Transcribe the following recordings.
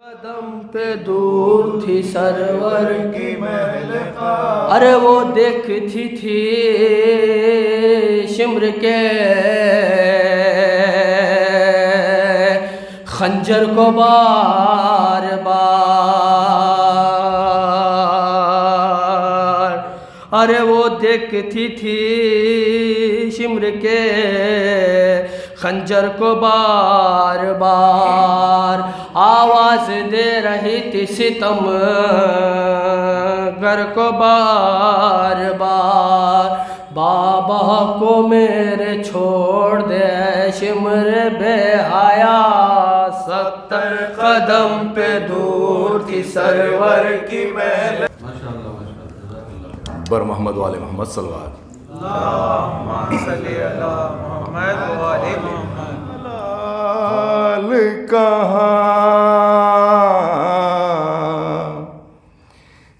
قدم پہ دور تھی سرور کی محل خاک، ارے وہ دیکھتی تھی شمر کے خنجر کو بار بار، ارے وہ دیکھتی تھی شمر کے خنجر کو بار بار، آواز دے رہی تھی ستم گر کو بار بار، بابا کو میرے چھوڑ دے شمر بے حیا، 70 قدم پہ دور تھی سرور کی محل۔ بر محمد والے محمد صلی اللہ علیہ وسلم۔ اللہم صلی علی محمد وآل محمد۔ لال کہاں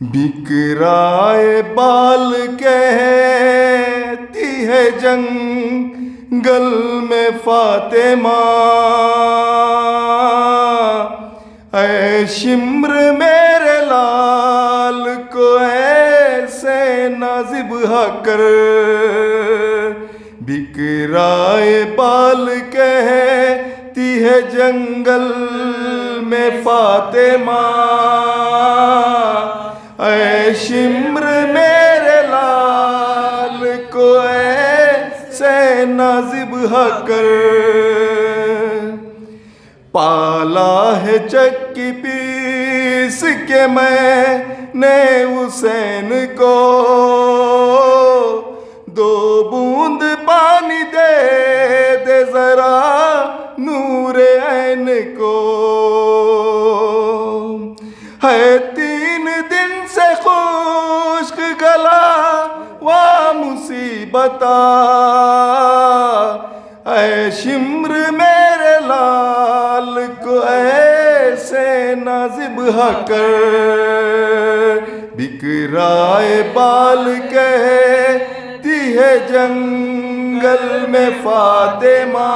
بکرائے بال کہتی ہے جنگل میں فاطمہ، اے شمر میرے لال کو ایسے نہ ذبح کر، بکرائے بال کہتی ہے جنگل میں فاطمہ، اے شمر میرے لال کو ایسے نہ ذبح کر، پالا ہے چکی پیس کے میں نے حسین کو، 2 بوند پانی دے دے ذرا نور عین کو، ہے 3 دن سے خشک گلا و مصیبتا، اے شمر میرے لال کو ایسے نہ ذبح کر، بکرائے بال کہتی ہے جنگل میں فاطمہ،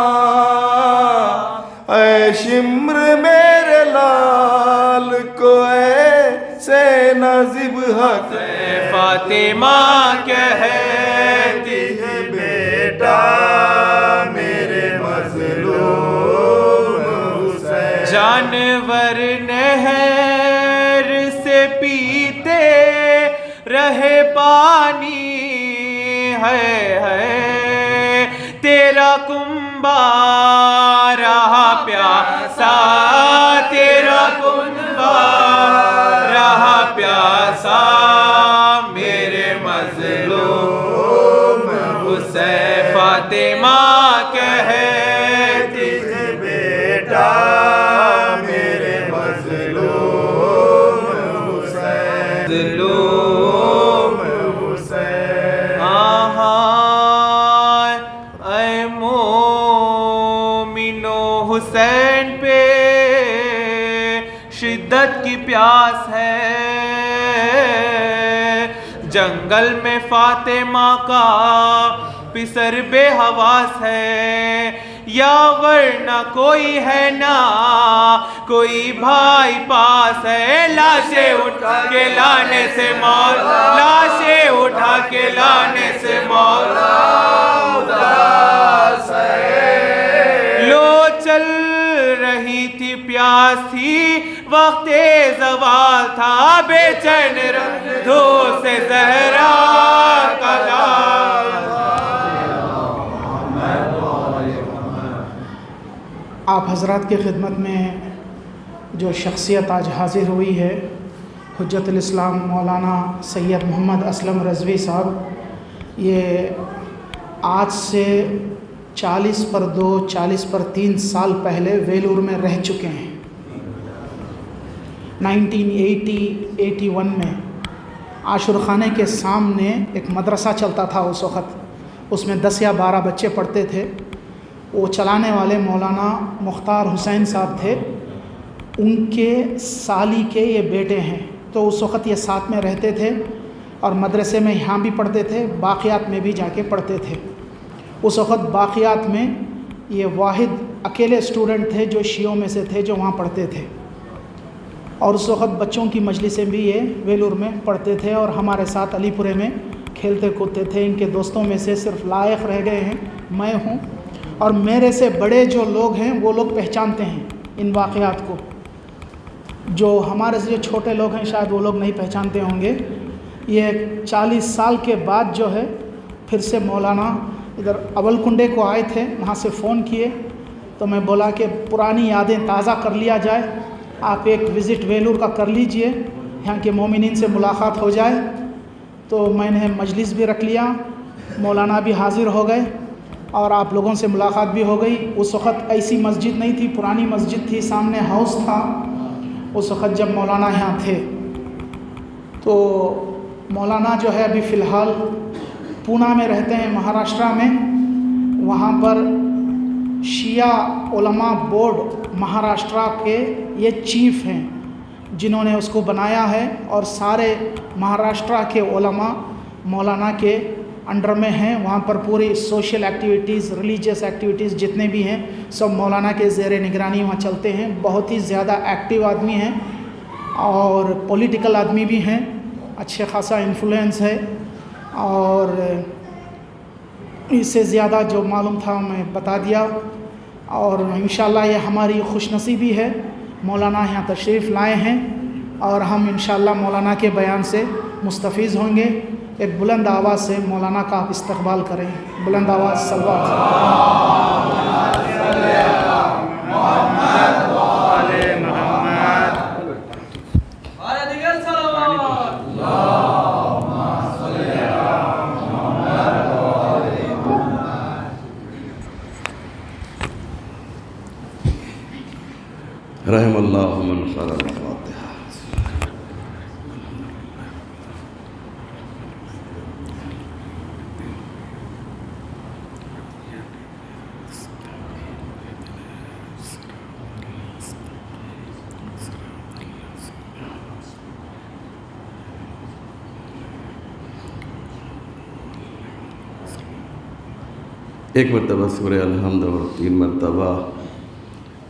اے شمر میرے لال کو ایسے نہ ذبح کر، فاطمہ کہتی ہے بیٹا میرے مظلوم حسین، جانور نہر سے پیتے رہے پانی، ہے تیرا کنبہ رہا پیاسا، تیرا کنبہ رہا پیاسا، میرے مظلوم حسین، فاطمہ کہتی ہے بیٹا میرے مظلوم حسین، مظلوم حسین، اے مومنو حسین پہ شدت کی پیاس ہے، جنگل میں فاطمہ کا پسر بے حواس ہے، یا ورنہ کوئی ہے نہ کوئی بھائی پاس ہے، لاشیں اٹھا کے لانے سے مولا، لاشیں اٹھا کے لانے سے مولا اداس ہے، لو چل رہی تھی پیاس تھی وقت زوال تھا، بے چین رندھو سے زہرا کا لال۔ آپ حضرات کی خدمت میں جو شخصیت آج حاضر ہوئی ہے، حجت الاسلام مولانا سید محمد اسلم رضوی صاحب، یہ آج سے 40 سال پہلے ویلور میں رہ چکے ہیں۔ 1981 میں عاشور خانے کے سامنے ایک مدرسہ چلتا تھا، اس وقت اس میں 10 یا 12 بچے پڑھتے تھے، وہ چلانے والے مولانا مختار حسین صاحب تھے، ان کے سالی کے یہ بیٹے ہیں، تو اس وقت یہ ساتھ میں رہتے تھے اور مدرسے میں یہاں بھی پڑھتے تھے، باقیات میں بھی جا کے پڑھتے تھے۔ اس وقت باقیات میں یہ واحد اکیلے اسٹوڈنٹ تھے جو شیعوں میں سے تھے جو وہاں پڑھتے تھے۔ اور اس وقت بچوں کی مجلسیں بھی یہ ویلور میں پڑھتے تھے اور ہمارے ساتھ علی پورے میں کھیلتے کودتے تھے. ان کے دوستوں میں سے صرف لائق رہ گئے ہیں میں ہوں, اور میرے سے بڑے جو لوگ ہیں وہ لوگ پہچانتے ہیں ان واقعات کو. جو ہمارے سے جو چھوٹے لوگ ہیں شاید وہ لوگ نہیں پہچانتے ہوں گے. یہ 40 سال کے بعد جو ہے پھر سے مولانا ادھر اول کنڈے کو آئے تھے, وہاں سے فون کیے تو میں بولا کہ پرانی یادیں تازہ کر لیا جائے, آپ ایک وزٹ ویلور کا کر لیجئے, یہاں کے مومنین سے ملاقات ہو جائے. تو میں نے مجلس بھی رکھ لیا, مولانا بھی حاضر ہو گئے اور آپ لوگوں سے ملاقات بھی ہو گئی. اس وقت ایسی مسجد نہیں تھی, پرانی مسجد تھی, سامنے ہاؤس تھا اس وقت جب مولانا یہاں تھے. تو مولانا جو ہے ابھی فی الحال پونا میں رہتے ہیں, مہاراشٹرا میں. وہاں پر شیعہ علماء بورڈ مہاراشٹرا کے یہ چیف ہیں جنہوں نے اس کو بنایا ہے, اور سارے مہاراشٹرا کے علماء مولانا کے انڈر میں ہیں. وہاں پر پوری سوشل ایکٹیویٹیز, ریلیجیس ایکٹیویٹیز جتنے بھی ہیں سب مولانا کے زیر نگرانی وہاں چلتے ہیں. بہت ہی زیادہ ایکٹیو آدمی ہیں اور پولیٹیکل آدمی بھی ہیں, اچھے خاصا انفلوئنس ہے. اور اس سے زیادہ جو معلوم تھا میں بتا دیا, اور انشاءاللہ یہ ہماری خوش نصیبی ہے مولانا یہاں تشریف لائے ہیں, اور ہم انشاءاللہ مولانا کے بیان سے مستفیض ہوں گے. ایک بلند آواز سے مولانا کا آپ استقبال کریں, بلند آواز صلوات. رحم اللہ من قرأ الفاتحہ. ایک مرتبہ سورہ الحمد اور 3 مرتبہ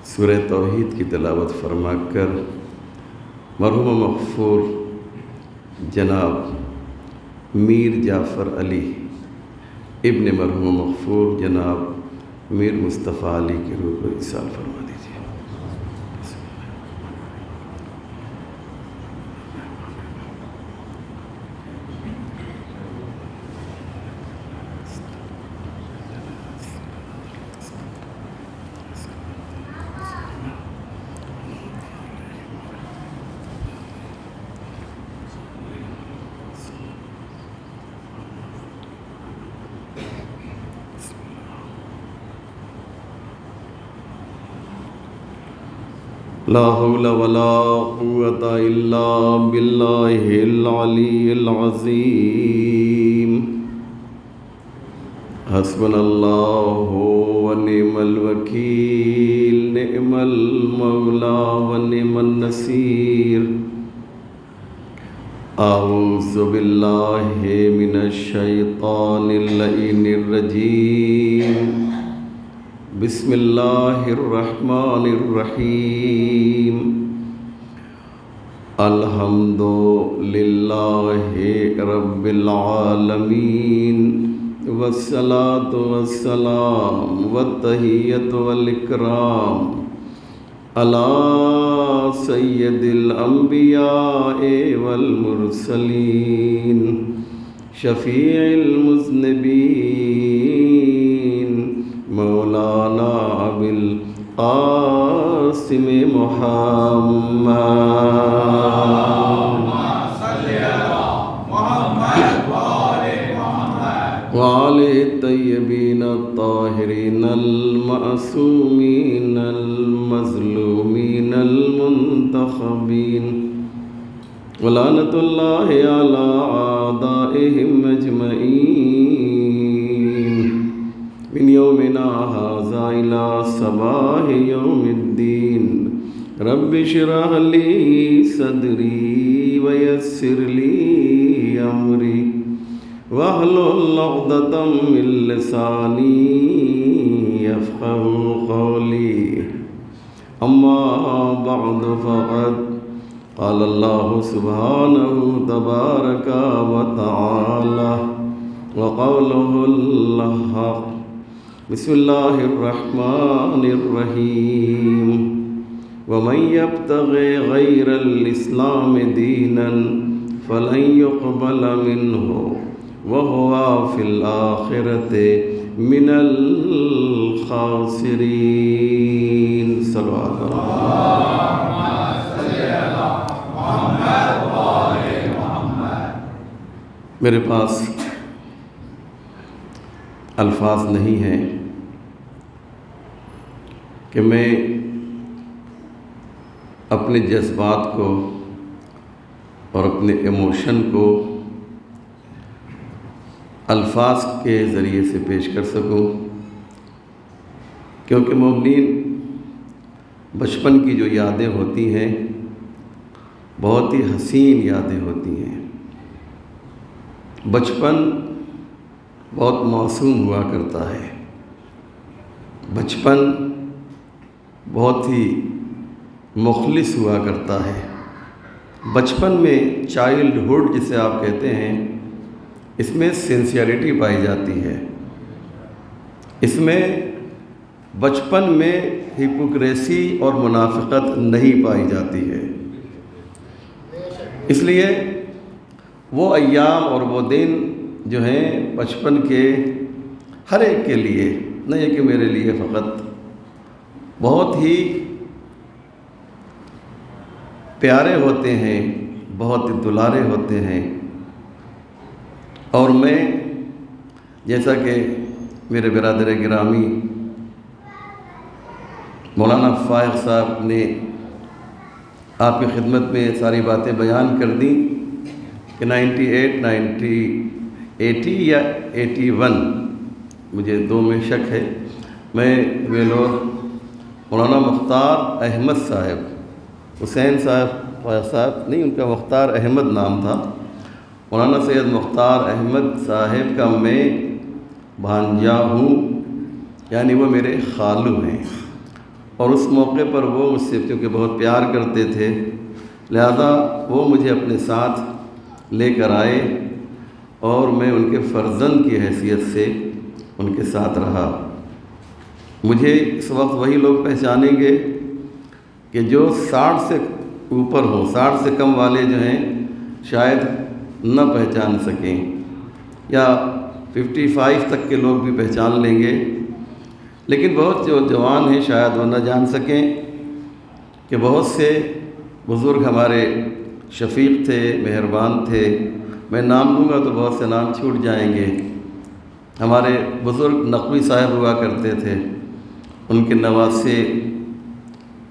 سورہ توحید کی تلاوت فرما کر مرحوم مغفور جناب میر جعفر علی ابن مرحوم مغفور جناب میر مصطفیٰ علی کی روح کو ایصال فرما دیجیے. لا حول ولا قوة الا باللہ العلی العظیم. حسبنا اللہ ونعم الوکیل, نعم المولا ونعم النصیر. اعوذ باللہ من الشیطان اللعین الرجیم. بسم اللہ الرحمن الرحیم. الحمد للہ رب العالمین, والصلاة والسلام والتحیۃ والاکرام علی سید الانبیاء والمرسلین, شفیع المذنبین, مولانا ابو القاسم محمد وعلى الطيبين الطاهرين المعصومين المظلومين المنتخبين, ولعنة الله على أعدائهم أجمعين من يومنا هذا إلى صباح يوم الدين. رب اشرح لي صدري ويسر لي أمري واحلل عقدة من لساني يفقهوا قولي. أما بعد فقد قال الله سبحانه تبارك وتعالى وقوله الحق بسم الله الرحمن الرحيم ومن يبتغي غير الإسلام دينا فلن يقبل منه وهو في الآخرة من الخاسرين صلى الله عليه وسلم۔ میرے پاس الفاظ نہیں ہیں کہ میں اپنے جذبات کو اور اپنے ایموشن کو الفاظ کے ذریعے سے پیش کر سکوں، کیونکہ مومنین بچپن کی جو یادیں ہوتی ہیں بہت ہی حسین یادیں ہوتی ہیں۔ بچپن بہت معصوم ہوا کرتا ہے، بچپن بہت ہی مخلص ہوا کرتا ہے۔ بچپن میں چائلڈ ہوڈ جسے آپ کہتے ہیں، اس میں سنسیئرٹی پائی جاتی ہے، اس میں بچپن میں ہپوکریسی اور منافقت نہیں پائی جاتی ہے۔ اس لیے وہ ایام اور وہ دن جو ہیں بچپن کے ہر ایک کے لیے، نہ یہ کہ میرے لیے فقط، بہت ہی پیارے ہوتے ہیں، بہت ہی دلارے ہوتے ہیں۔ اور میں جیسا کہ میرے برادر گرامی مولانا فائق صاحب نے آپ کی خدمت میں ساری باتیں بیان کر دیں کہ 80 یا 81 مجھے دو میں شک ہے، میں ویلور مولانا مختار احمد صاحب، حسین صاحب نہیں، ان کا مختار احمد نام تھا، مولانا سید مختار احمد صاحب کا میں بھانجا ہوں، یعنی وہ میرے خالو ہیں۔ اور اس موقع پر وہ مجھ سے کیونکہ بہت پیار کرتے تھے، لہذا وہ مجھے اپنے ساتھ لے کر آئے اور میں ان کے فرزند کی حیثیت سے ان کے ساتھ رہا۔ مجھے اس وقت وہی لوگ پہچانیں گے کہ جو 60 سے اوپر ہوں، 60 سے کم والے جو ہیں شاید نہ پہچان سکیں، یا 55 تک کے لوگ بھی پہچان لیں گے، لیکن بہت جو جوان ہیں شاید وہ نہ جان سکیں کہ بہت سے بزرگ ہمارے شفیق تھے، مہربان تھے۔ میں نام لوں گا تو بہت سے نام چھوٹ جائیں گے۔ ہمارے بزرگ نقوی صاحب ہوا کرتے تھے، ان کے نواسے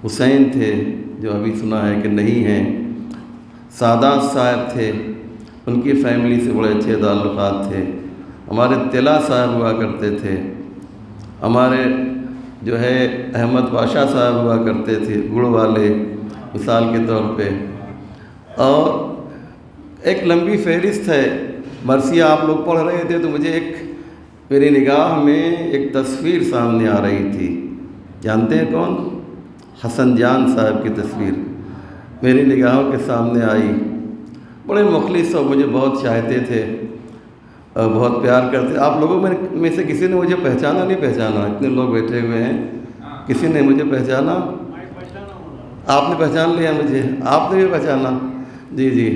حسین تھے جو ابھی سنا ہے کہ نہیں ہیں، سادات صاحب تھے، ان کی فیملی سے بڑے اچھے تعلقات تھے۔ ہمارے طلا صاحب ہوا کرتے تھے، ہمارے جو ہے احمد پاشا صاحب ہوا کرتے تھے، گڑ والے مثال کے طور پہ۔ اور ایک لمبی فہرست ہے، مرثیہ آپ لوگ پڑھ رہے تھے تو مجھے میری نگاہ میں ایک تصویر سامنے آ رہی تھی، جانتے ہیں کون؟ حسن جان صاحب کی تصویر میری نگاہوں کے سامنے آئی۔ بڑے مخلص اور مجھے بہت چاہتے تھے اور بہت پیار کرتے۔ آپ لوگوں میں سے کسی نے مجھے پہچانا نہیں پہچانا؟ اتنے لوگ بیٹھے ہوئے ہیں، کسی نے مجھے پہچانا؟ آپ نے پہچان لیا مجھے؟ آپ نے بھی پہچانا؟ جی جی،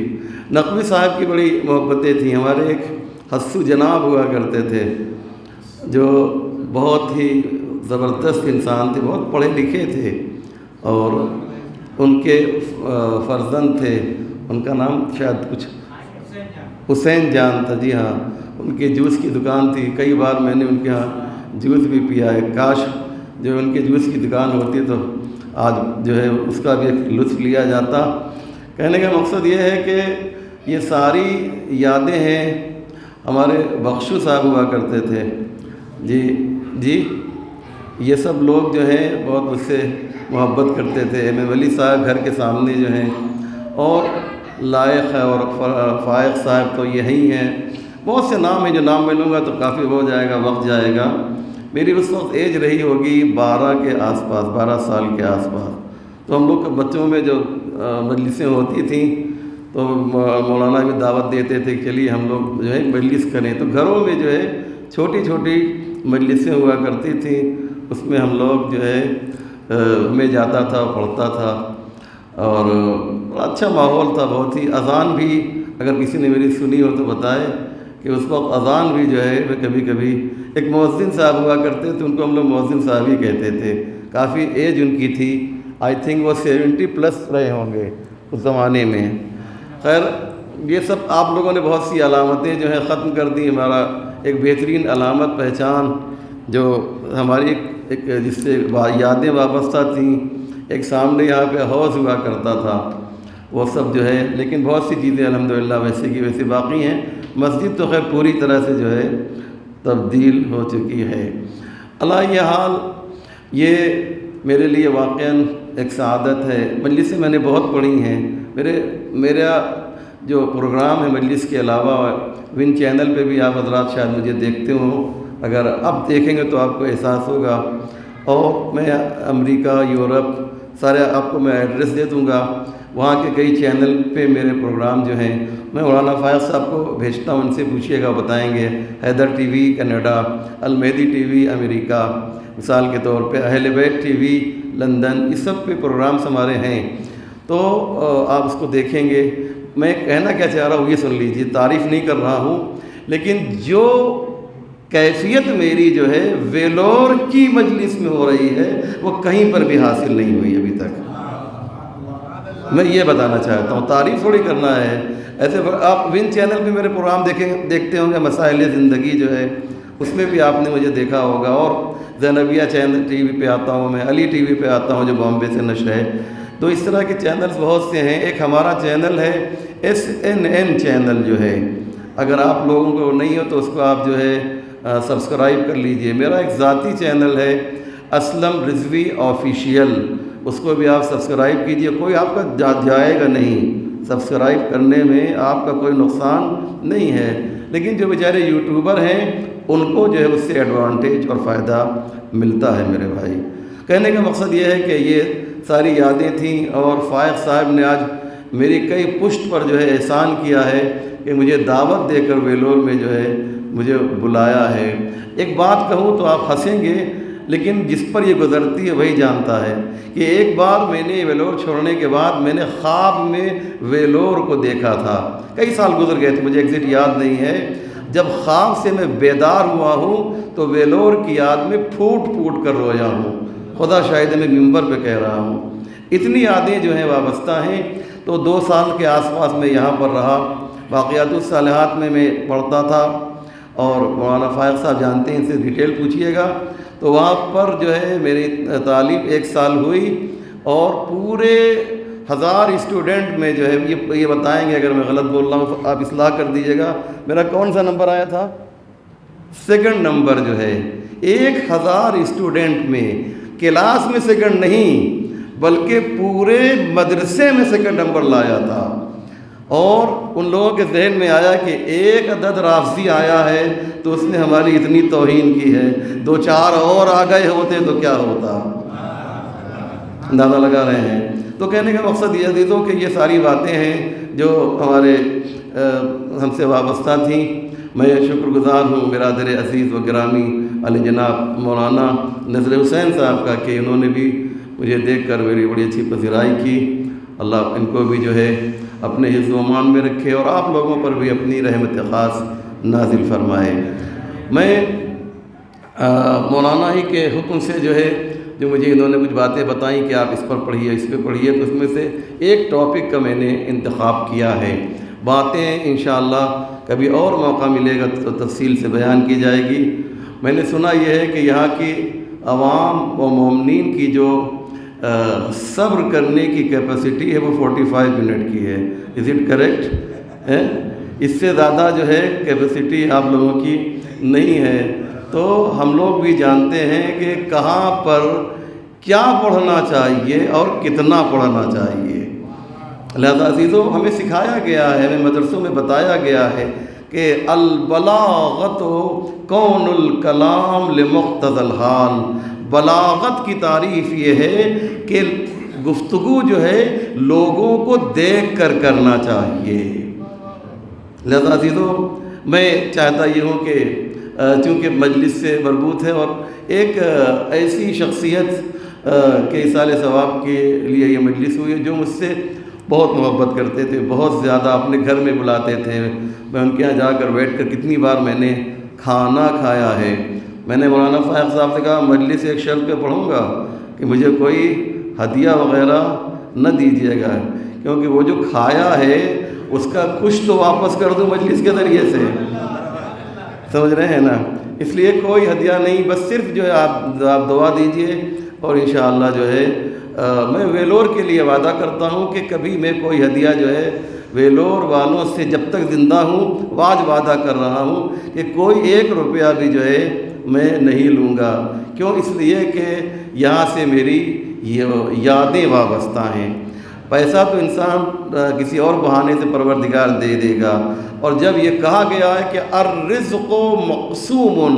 نقوی صاحب کی بڑی محبتیں تھیں۔ ہمارے ایک حسو جناب ہوا کرتے تھے جو بہت ہی زبردست انسان تھے، بہت پڑھے لکھے تھے، اور ان کے فرزند تھے، ان کا نام شاید کچھ حسین جان تھا، جی ہاں۔ ان کے جوس کی دکان تھی، کئی بار میں نے ان کے ہاں جوس بھی پیا ہے۔ کاش جو ان کے جوس کی دکان ہوتی تو آج جو ہے اس کا بھی ایک لطف لیا جاتا۔ کہنے کا مقصد یہ ہے کہ یہ ساری یادیں ہیں۔ ہمارے بخشو صاحب ہوا کرتے تھے، جی یہ سب لوگ جو ہیں بہت مجھ سے محبت کرتے تھے۔ ایم اے ولی صاحب گھر کے سامنے جو ہیں، اور لائق ہے، اور فائق صاحب تو یہی ہیں۔ بہت سے نام ہیں، جو نام میں لوں گا تو کافی ہو جائے گا، وقت جائے گا۔ میری اس وقت ایج رہی ہوگی 12 کے آس پاس، 12 سال کے آس پاس۔ تو ہم لوگ بچوں میں جو مجلسیں ہوتی تھیں تو مولانا بھی دعوت دیتے تھے کہ چلیے ہم لوگ جو ہے مجلس کریں، تو گھروں میں جو ہے چھوٹی چھوٹی مجلسیں ہوا کرتی تھیں، اس میں ہم لوگ جو ہے میں جاتا تھا، پڑھتا تھا، اور اچھا ماحول تھا بہت ہی۔ اذان بھی اگر کسی نے میری سنی ہو تو بتائے کہ اس وقت اذان بھی جو ہے میں کبھی کبھی، ایک مؤذن صاحب ہوا کرتے تھے، ان کو ہم لوگ مؤذن صاحب ہی کہتے تھے، کافی ایج ان کی تھی، آئی تھنک وہ 70+ رہے ہوں گے اس زمانے میں۔ خیر یہ سب آپ لوگوں نے بہت سی علامتیں جو ہیں ختم کر دی۔ ہمارا ایک بہترین علامت پہچان جو ہماری ایک جس سے یادیں وابستہ تھیں، ایک سامنے یہاں پہ حوض ہوا کرتا تھا، وہ سب جو ہے، لیکن بہت سی چیزیں الحمدللہ ویسے کی ویسے باقی ہیں۔ مسجد تو خیر پوری طرح سے جو ہے تبدیل ہو چکی ہے۔ اللہ یہ حال، یہ میرے لیے واقعاً ایک سعادت ہے۔ مجلسیں میں نے بہت پڑھی ہیں، میرا جو پروگرام ہے مجلس کے علاوہ ون چینل پہ بھی آپ حضرات شاید مجھے دیکھتے ہوں، اگر اب دیکھیں گے تو آپ کو احساس ہوگا، اور میں امریکہ، یورپ سارے آپ کو میں ایڈریس دے دوں گا، وہاں کے کئی چینل پہ میرے پروگرام جو ہیں میں مولانا فائز صاحب کو بھیجتا ہوں، ان سے پوچھیے گا، بتائیں گے۔ حیدر ٹی وی کینیڈا، المہدی ٹی وی امریکہ مثال کے طور پہ، اہل بیت ٹی وی لندن، اس سب پہ پروگرامس ہمارے ہیں، تو آپ اس کو دیکھیں گے۔ میں کہنا کیا چاہ رہا ہوں یہ سن لیجیے، تعریف نہیں کر رہا ہوں، لیکن جو کیفیت میری جو ہے ویلور کی مجلس میں ہو رہی ہے وہ کہیں پر بھی حاصل نہیں ہوئی ابھی تک۔ میں یہ بتانا چاہتا ہوں، تعریف تھوڑی کرنا ہے۔ ایسے آپ ون چینل پہ میرے پروگرام دیکھتے ہوں گے، مسائل زندگی جو ہے اس میں بھی آپ نے مجھے دیکھا ہوگا، اور زینبیہ چینل ٹی وی پہ آتا ہوں میں، علی ٹی وی پہ آتا ہوں جو بامبے سے نشر ہے، تو اس طرح کے چینلز بہت سے ہیں۔ ایک ہمارا چینل ہے SNN چینل جو ہے، اگر آپ لوگوں کو نہیں ہو تو اس کو آپ جو ہے سبسکرائب کر لیجئے۔ میرا ایک ذاتی چینل ہے اسلم رضوی آفیشیل، اس کو بھی آپ سبسکرائب کیجئے، کوئی آپ کا جائے گا نہیں، سبسکرائب کرنے میں آپ کا کوئی نقصان نہیں ہے، لیکن جو بیچارے یوٹیوبر ہیں ان کو جو ہے اس سے ایڈوانٹیج اور فائدہ ملتا ہے میرے بھائی۔ کہنے کا مقصد یہ ہے کہ یہ ساری یادیں تھیں، اور فائق صاحب نے آج میری کئی پشت پر جو ہے احسان کیا ہے کہ مجھے دعوت دے کر ویلور میں جو ہے مجھے بلایا ہے۔ ایک بات کہوں تو آپ ہنسیں گے، لیکن جس پر یہ گزرتی ہے وہی جانتا ہے کہ ایک بار میں نے ویلور چھوڑنے کے بعد میں نے خواب میں ویلور کو دیکھا تھا، کئی سال گزر گئے تھے، مجھے ایگزیکٹ یاد نہیں ہے۔ جب خواب سے میں بیدار ہوا ہوں تو ویلور کی یاد میں پھوٹ پھوٹ کر رویا ہوں، خدا شاہد میں ممبر پہ کہہ رہا ہوں، اتنی یادیں جو ہیں وابستہ ہیں۔ تو 2 سال کے آس پاس میں یہاں پر رہا، باقیات الصالحات میں پڑھتا تھا، اور مولانا فائق صاحب جانتے ہیں، ان سے ڈیٹیل پوچھیے گا، تو وہاں پر جو ہے میری تعلیم 1 سال ہوئی، اور پورے 1000 اسٹوڈنٹ میں جو ہے یہ بتائیں گے اگر میں غلط بول رہا ہوں آپ اصلاح کر دیجیے گا، میرا کون سا نمبر آیا تھا؟ 2nd نمبر جو ہے 1000 اسٹوڈنٹ میں، کلاس میں 2nd نہیں بلکہ پورے مدرسے میں 2nd نمبر لایا تھا۔ اور ان لوگوں کے ذہن میں آیا کہ ایک عدد رافضی آیا ہے تو اس نے ہماری اتنی توہین کی ہے، 2-4 اور آ گئے ہوتے تو کیا ہوتا، اندازہ لگا رہے ہیں۔ تو کہنے کا مقصد یہ عزیزوں کہ یہ ساری باتیں ہیں جو ہمارے ہم سے وابستہ تھیں۔ میں شکر گزار ہوں برادر عزیز و گرامی علی جناب مولانا نذر حسین صاحب کا کہ انہوں نے بھی مجھے دیکھ کر میری بڑی اچھی پذیرائی کی۔ اللہ ان کو بھی جو ہے اپنے حفظ و امان میں رکھے، اور آپ لوگوں پر بھی اپنی رحمت خاص نازل فرمائے۔ میں مولانا ہی کے حکم سے جو ہے جو مجھے انہوں نے کچھ باتیں بتائیں کہ آپ اس پر پڑھیے، اس پہ پڑھیے، تو اس میں سے ایک ٹاپک کا میں نے انتخاب کیا ہے۔ باتیں انشاءاللہ کبھی اور موقع ملے گا تو تفصیل سے بیان کی جائے گی۔ میں نے سنا یہ ہے کہ یہاں کی عوام و مومنین کی جو صبر کرنے کی کیپیسٹی ہے وہ 45 منٹ کی ہے، از اٹ کریکٹ؟ اس سے زیادہ جو ہے کیپیسٹی آپ لوگوں کی نہیں ہے۔ تو ہم لوگ بھی جانتے ہیں کہ کہاں پر کیا پڑھنا چاہیے اور کتنا پڑھنا چاہیے۔ لہذا عزیزوں ہمیں سکھایا گیا ہے، ہمیں مدرسوں میں بتایا گیا ہے کہ البلاغت کون الکلام لمقتضی الحال، بلاغت کی تعریف یہ ہے کہ گفتگو جو ہے لوگوں کو دیکھ کر کرنا چاہیے۔ لہذا عزیزو، میں چاہتا یہ ہوں کہ چونکہ مجلس سے مربوط ہے اور ایک ایسی شخصیت کے ایصال ثواب کے لیے یہ مجلس ہوئی ہے جو مجھ سے بہت محبت کرتے تھے، بہت زیادہ اپنے گھر میں بلاتے تھے، میں ان کے یہاں جا کر بیٹھ کر کتنی بار میں نے کھانا کھایا ہے۔ میں نے مولانا فائق صاحب سے کہا مجلس ایک شرط پہ پڑھوں گا کہ مجھے کوئی ہدیہ وغیرہ نہ دیجیے گا، کیونکہ وہ جو کھایا ہے اس کا کچھ تو واپس کر دوں مجلس کے ذریعے سے، سمجھ رہے ہیں نا؟ اس لیے کوئی ہدیہ نہیں، بس صرف جو ہے آپ دعا دیجئے، اور انشاءاللہ جو ہے میں ویلور کے لیے وعدہ کرتا ہوں کہ کبھی میں کوئی ہدیہ جو ہے ویلور والوں سے جب تک زندہ ہوں آج وعدہ کر رہا ہوں کہ کوئی 1 روپیہ بھی جو ہے میں نہیں لوں گا۔ کیوں؟ اس لیے کہ یہاں سے میری یادیں وابستہ ہیں۔ پیسہ تو انسان کسی اور بہانے سے پروردگار دے دے گا، اور جب یہ کہا گیا ہے کہ الرزق مقسوم،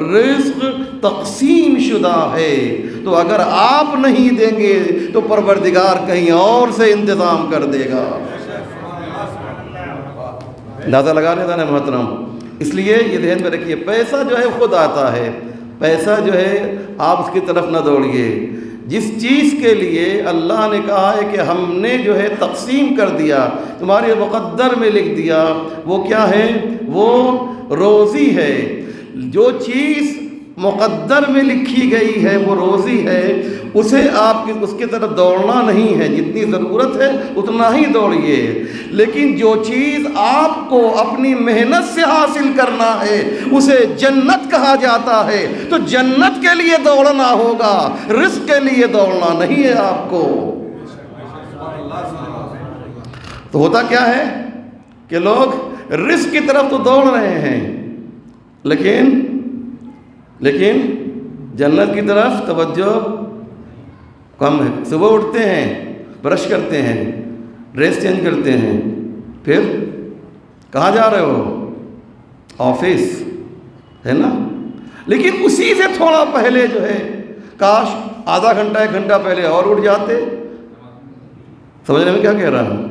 رزق تقسیم شدہ ہے، تو اگر آپ نہیں دیں گے تو پروردگار کہیں اور سے انتظام کر دے گا۔ اندازہ لگا لیتا نا محترم؟ اس لیے یہ ذہن میں رکھیے، پیسہ جو ہے خود آتا ہے، پیسہ جو ہے آپ اس کی طرف نہ دوڑیے۔ جس چیز کے لیے اللہ نے کہا ہے کہ ہم نے جو ہے تقسیم کر دیا، تمہارے مقدر میں لکھ دیا، وہ کیا ہے؟ وہ روزی ہے۔ جو چیز مقدر میں لکھی گئی ہے وہ روزی ہے، اسے آپ اس کی طرف دوڑنا نہیں ہے، جتنی ضرورت ہے اتنا ہی دوڑیے۔ لیکن جو چیز آپ کو اپنی محنت سے حاصل کرنا ہے اسے جنت کہا جاتا ہے، تو جنت کے لیے دوڑنا ہوگا، رزق کے لیے دوڑنا نہیں ہے آپ کو۔ تو ہوتا کیا ہے کہ لوگ رزق کی طرف تو دوڑ رہے ہیں، لیکن جنت کی طرف توجہ کم ہے۔ صبح اٹھتے ہیں، برش کرتے ہیں، ڈریس چینج کرتے ہیں، پھر کہاں جا رہے ہو؟ آفس، ہے نا؟ لیکن اسی سے تھوڑا پہلے جو ہے کاش آدھا گھنٹہ 1 گھنٹہ پہلے اور اٹھ جاتے۔ سمجھنے میں کیا کہہ رہا ہوں؟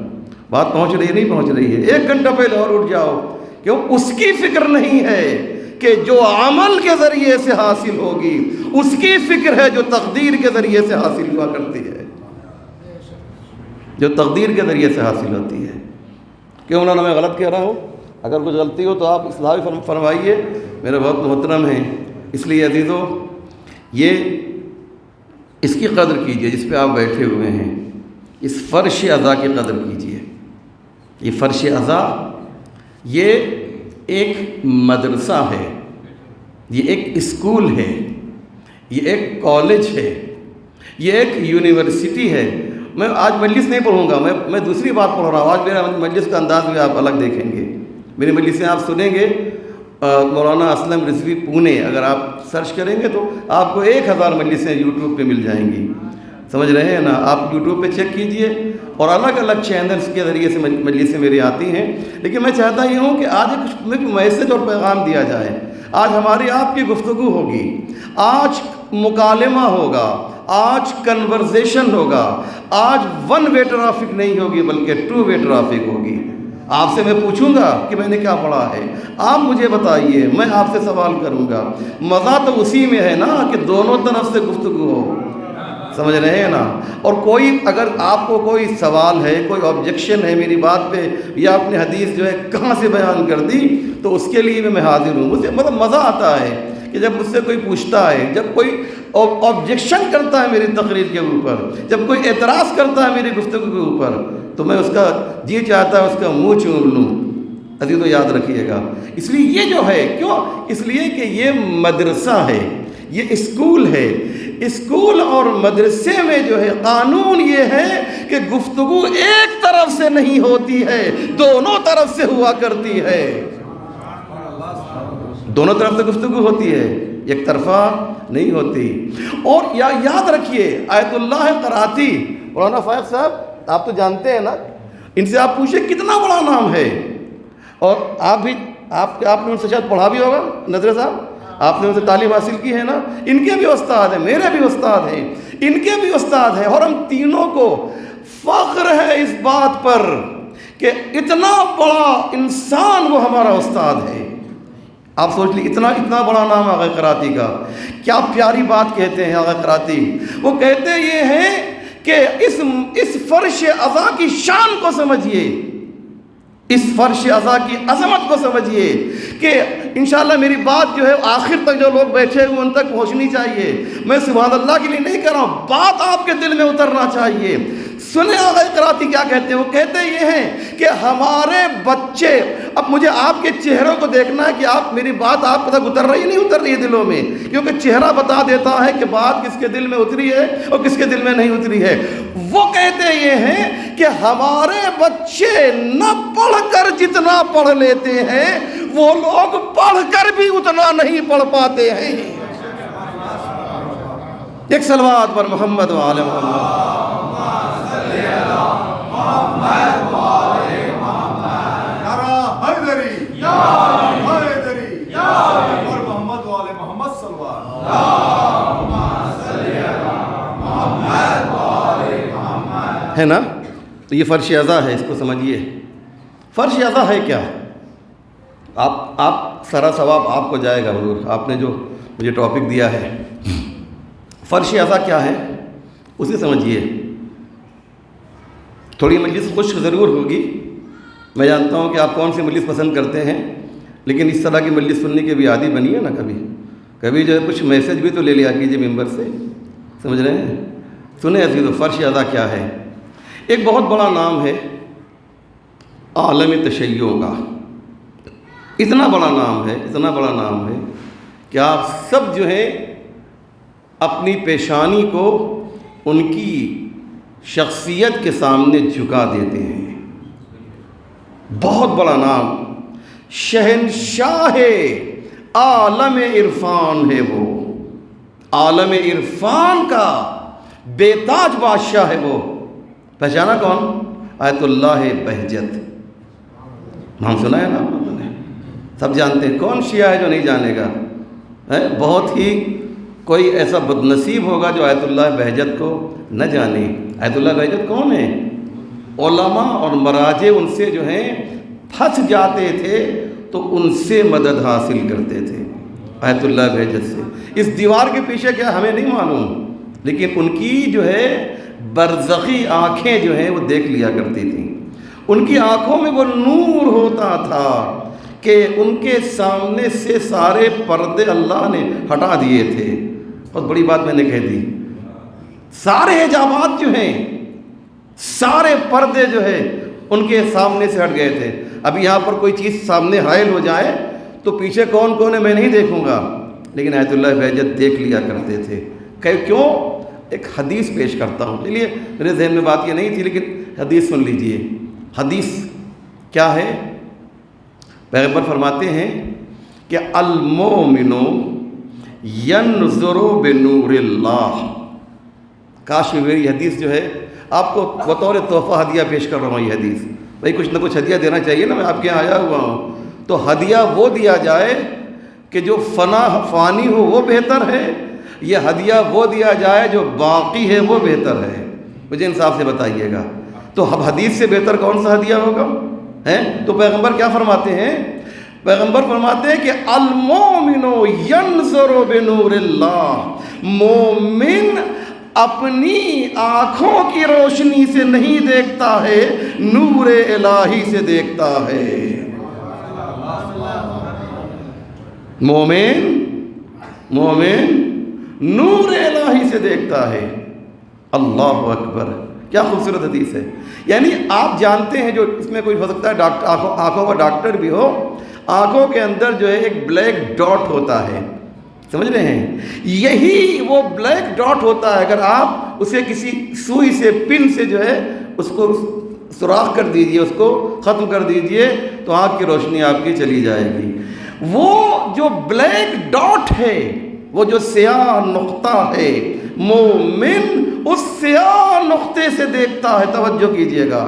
بات پہنچ رہی ہے؟ نہیں پہنچ رہی ہے؟ 1 گھنٹہ پہلے اور اٹھ جاؤ، کیوں؟ اس کی فکر نہیں ہے کہ جو عمل کے ذریعے سے حاصل ہوگی، اس کی فکر ہے جو تقدیر کے ذریعے سے حاصل ہوا کرتی ہے، جو تقدیر کے ذریعے سے حاصل ہوتی ہے۔ کیوں مولانا میں غلط کہہ رہا ہوں؟ اگر کچھ غلطی ہو تو آپ اصلاح فرمائیے، میرے بہت محترم ہیں۔ اس لیے عزیزو، یہ اس کی قدر کیجئے جس پہ آپ بیٹھے ہوئے ہیں، اس فرش عزا کی قدر کیجئے۔ یہ فرش عزا یہ ایک مدرسہ ہے، یہ ایک اسکول ہے، یہ ایک کالج ہے، یہ ایک یونیورسٹی ہے۔ میں آج مجلس نہیں پڑھوں گا، میں دوسری بات پڑھ رہا ہوں۔ آج میرا مجلس کا انداز بھی آپ الگ دیکھیں گے، میری مجلسیں آپ سنیں گے۔ مولانا اسلم رضوی پونے اگر آپ سرچ کریں گے تو آپ کو 1000 مجلسیں یوٹیوب پہ مل جائیں گی، سمجھ رہے ہیں نا؟ آپ یوٹیوب پہ چیک کیجئے، اور الگ الگ چینلز کے ذریعے سے مجلسیں میری آتی ہیں۔ لیکن میں چاہتا یہ ہوں کہ آج ایک میسج اور پیغام دیا جائے۔ آج ہماری آپ کی گفتگو ہوگی، آج مکالمہ ہوگا، آج کنورزیشن ہوگا، آج 1 وے ٹرافک نہیں ہوگی بلکہ 2 وے ٹرافک ہوگی۔ آپ سے میں پوچھوں گا کہ میں نے کیا پڑھا ہے، آپ مجھے بتائیے، میں آپ سے سوال کروں گا۔ مزہ تو اسی میں ہے نا کہ دونوں طرف سے گفتگو ہو، سمجھ رہے ہیں نا؟ اور کوئی اگر آپ کو کوئی سوال ہے، کوئی آبجیکشن ہے میری بات پہ، یا اپنی حدیث جو ہے کہاں سے بیان کر دی، تو اس کے لیے بھی میں حاضر ہوں۔ مجھے مطلب مزہ آتا ہے کہ جب مجھ سے کوئی پوچھتا ہے، جب کوئی آبجیکشن کرتا ہے میری تقریر کے اوپر، جب کوئی اعتراض کرتا ہے میری گفتگو کے اوپر، تو میں اس کا جی چاہتا ہے اس کا منہ چوم لوں۔ عزیز تو یاد رکھیے گا۔ اس لیے یہ جو ہے، کیوں؟ اس لیے کہ یہ مدرسہ ہے، یہ اسکول ہے۔ اسکول اور مدرسے میں جو ہے قانون یہ ہے کہ گفتگو ایک طرف سے نہیں ہوتی ہے، دونوں طرف سے ہوا کرتی ہے۔ دونوں طرف سے گفتگو ہوتی ہے، ایک طرفہ نہیں ہوتی۔ اور یاد رکھیے، آیت اللہ قراتی، مولانا فائق صاحب آپ تو جانتے ہیں نا، ان سے آپ پوچھیں کتنا بڑا نام ہے، اور آپ نے ان سے شاید پڑھا بھی ہوگا، نظر صاحب آپ نے ان سے تعلیم حاصل کی ہے نا. ان کے بھی استاد ہیں, میرے بھی استاد ہیں, ان کے بھی استاد ہیں, اور ہم تینوں کو فخر ہے اس بات پر کہ اتنا بڑا انسان وہ ہمارا استاد ہے. آپ سوچ لیجیے, اتنا بڑا نام آغا قراتی کا. کیا پیاری بات کہتے ہیں آغا قراتی. وہ کہتے یہ ہیں کہ اس فرش عزا کی شان کو سمجھیے, اس فرش عزا کی عظمت کو سمجھیے کہ انشاءاللہ میری بات جو ہے آخر تک جو لوگ بیٹھے ہوئے ان تک پہنچنی چاہیے. میں سبحان اللہ کے لیے نہیں کہہ رہا ہوں, بات آپ کے دل میں اترنا چاہیے. سنیں آغا قراتی کیا کہتے ہیں. وہ کہتے یہ ہیں کہ ہمارے بچے, اب مجھے آپ کے چہروں کو دیکھنا ہے کہ آپ میری بات آپ تک اتر رہی نہیں اتر رہی ہے دلوں میں, کیونکہ چہرہ بتا دیتا ہے کہ بات کس کے دل میں اتری ہے اور کس کے دل میں نہیں اتری ہے. وہ کہتے یہ ہیں کہ ہمارے بچے نہ پڑھ کر جتنا پڑھ لیتے ہیں وہ لوگ پڑھ کر بھی اتنا نہیں پڑھ پاتے ہیں. ایک صلوات پر محمد و آل محمد. ہے نا. تو یہ فرش عزا ہے, اس کو سمجھیے. فرش عزا ہے کیا؟ آپ سارا ثواب آپ کو جائے گا حضور. آپ نے جو مجھے ٹاپک دیا ہے فرش عزا کیا ہے اسے سمجھیے. تھوڑی مجلس خشک ضرور ہوگی, میں جانتا ہوں کہ آپ کون سی مجلس پسند کرتے ہیں, لیکن اس طرح کی مجلس سننے کے بھی عادی بنی ہے نا. کبھی جو ہے کچھ میسج بھی تو لے لیا کیجیے ممبر سے, سمجھ رہے ہیں. سنیں عزیزو, فرش عزا کیا ہے. ایک بہت بڑا نام ہے عالم تشیع کا. اتنا بڑا نام ہے کہ آپ سب جو ہیں اپنی پیشانی کو ان کی شخصیت کے سامنے جھکا دیتے ہیں. بہت بڑا نام, شہنشاہ عالم عرفان ہے وہ. عالم عرفان کا بے تاج بادشاہ ہے وہ. پہچانا کون؟ آیت اللہ بہجت. نام سنا ہے نا آپ لوگوں نے, سب جانتے ہیں. کون شیعہ ہے جو نہیں جانے گا؟ بہت ہی کوئی ایسا بدنصیب ہوگا جو آیت اللہ بہجت کو نہ جانے. آیت اللہ بہجت کون ہے؟ علماء اور مراجع ان سے جو ہیں پھنس جاتے تھے تو ان سے مدد حاصل کرتے تھے, آیت اللہ بہجت سے. اس دیوار کے پیچھے کیا ہمیں نہیں معلوم, لیکن ان کی جو ہے برزخی آنکھیں جو ہیں وہ دیکھ لیا کرتی تھیں. ان کی آنکھوں میں وہ نور ہوتا تھا کہ ان کے سامنے سے سارے پردے اللہ نے ہٹا دیے تھے. بہت بڑی بات میں نے کہہ دی. سارے حجابات جو ہیں, سارے پردے جو ہے ان کے سامنے سے ہٹ گئے تھے. اب یہاں پر کوئی چیز سامنے حائل ہو جائے تو پیچھے کون کون ہے میں نہیں دیکھوں گا, لیکن آیت اللہ بہجت دیکھ لیا کرتے تھے. کیوں؟ ایک حدیث پیش کرتا ہوں. چلیے, میرے ذہن میں بات یہ نہیں تھی, لیکن حدیث سن لیجئے. حدیث کیا ہے؟ پیغمبر فرماتے ہیں کہ المومن ینظر بنور اللہ. کاش میری حدیث جو ہے آپ کو بطور تحفہ ہدیہ پیش کر رہا ہوں. یہ حدیث بھائی کچھ نہ کچھ ہدیہ دینا چاہیے نا, میں آپ کے یہاں آیا ہوا ہوں. تو ہدیہ وہ دیا جائے کہ جو فانی ہو وہ بہتر ہے, یہ ہدیہ وہ دیا جائے جو باقی ہے وہ بہتر ہے. مجھے انصاف سے بتائیے گا. تو اب حدیث سے بہتر کون سا ہدیہ ہوگا؟ تو پیغمبر کیا فرماتے ہیں؟ پیغمبر فرماتے ہیں کہ المومن ینظر بنور اللہ. مومن اپنی آنکھوں کی روشنی سے نہیں دیکھتا ہے, نور الہی سے دیکھتا ہے. مومن نور الہی سے دیکھتا ہے. اللہ اکبر, کیا خوبصورت حدیث ہے. یعنی آپ جانتے ہیں, جو اس میں کوئی ہو سکتا ہے آنکھوں کا ڈاکٹر بھی ہو, آنکھوں کے اندر جو ہے ایک بلیک ڈاٹ ہوتا ہے, سمجھ رہے ہیں؟ یہی وہ بلیک ڈاٹ ہوتا ہے. اگر آپ اسے کسی سوئی سے, پن سے جو ہے اس کو سوراخ کر دیجئے, اس کو ختم کر دیجئے, تو آنکھ کی روشنی آپ کی چلی جائے گی. وہ جو بلیک ڈاٹ ہے, وہ جو سیاہ نقطہ ہے, مومن اس سیاہ نقطے سے دیکھتا ہے. توجہ کیجئے گا,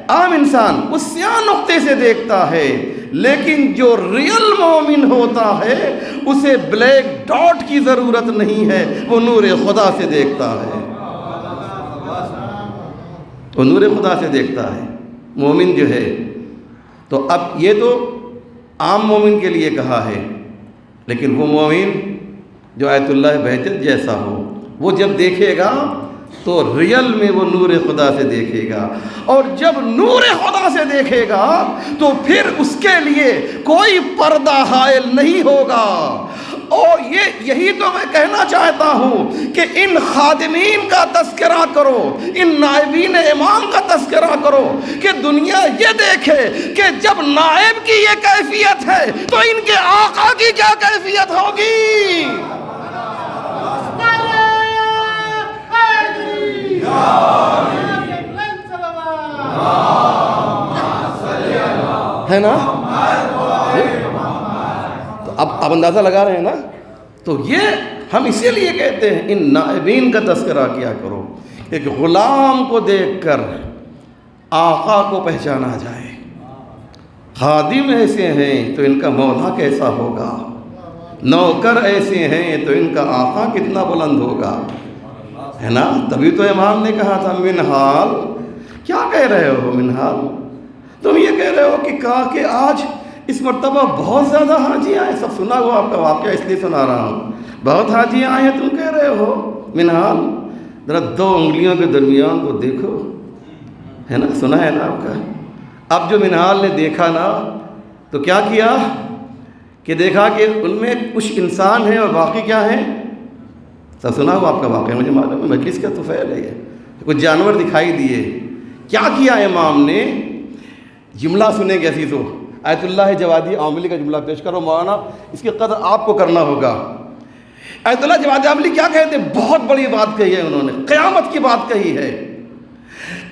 عام انسان اس سیاہ نقطے سے دیکھتا ہے, لیکن جو ریئل مومن ہوتا ہے اسے بلیک ڈاٹ کی ضرورت نہیں ہے، وہ نور خدا سے دیکھتا ہے، وہ نور خدا سے دیکھتا ہے مومن جو ہے۔ تو اب یہ تو عام مومن کے لیے کہا ہے، لیکن وہ مومن جو آیت اللہ بہجت جیسا ہو، وہ جب دیکھے گا تو ریئل میں وہ نور خدا سے دیکھے گا، اور جب نور خدا سے دیکھے گا تو پھر اس کے لیے کوئی پردہ حائل نہیں ہوگا۔ اور یہی تو میں کہنا چاہتا ہوں کہ ان خادمین کا تذکرہ کرو، ان نائبین امام کا تذکرہ کرو کہ دنیا یہ دیکھے کہ جب نائب کی یہ کیفیت ہے تو ان کے آقا کی کیا کیفیت ہوگی۔ ہے نا؟ تو اب اندازہ لگا رہے ہیں نا؟ تو یہ ہم اسی لیے کہتے ہیں ان نائبین کا تذکرہ کیا کرو، ایک غلام کو دیکھ کر آقا کو پہچانا جائے۔ خادم ایسے ہیں تو ان کا مولا کیسا ہوگا، نوکر ایسے ہیں تو ان کا آقا کتنا بلند ہوگا، ہے نا؟ تبھی تو امام نے کہا تھا منحال، کیا کہہ رہے ہو منحال؟ تم یہ کہہ رہے ہو کہ آج اس مرتبہ بہت زیادہ حاجی آئے، سب سنا ہوا آپ کا واقعہ اس لیے سنا رہا ہوں، بہت حاجی آئے ہیں، تم کہہ رہے ہو منحال؟ ذرا 2 انگلیوں کے درمیان کو دیکھو، ہے نا؟ سنا ہے نا آپ کا؟ اب جو منحال نے دیکھا نا تو کیا کیا کہ دیکھا کہ ان میں کچھ انسان ہیں اور باقی کیا ہیں، سب سنا ہوا آپ کا واقعہ، مجھے معلوم ہے مجلس کا تو فعل ہے، کچھ جانور دکھائی دیے۔ کیا کیا امام نے؟ جملہ سنیں گے عزیزو، آیت اللہ جوادی عاملی کا جملہ پیش کرو مولانا، اس کی قدر آپ کو کرنا ہوگا۔ آیت اللہ جوادی عاملی کیا کہتے ہیں؟ بہت بڑی بات کہی ہے انہوں نے، قیامت کی بات کہی ہے۔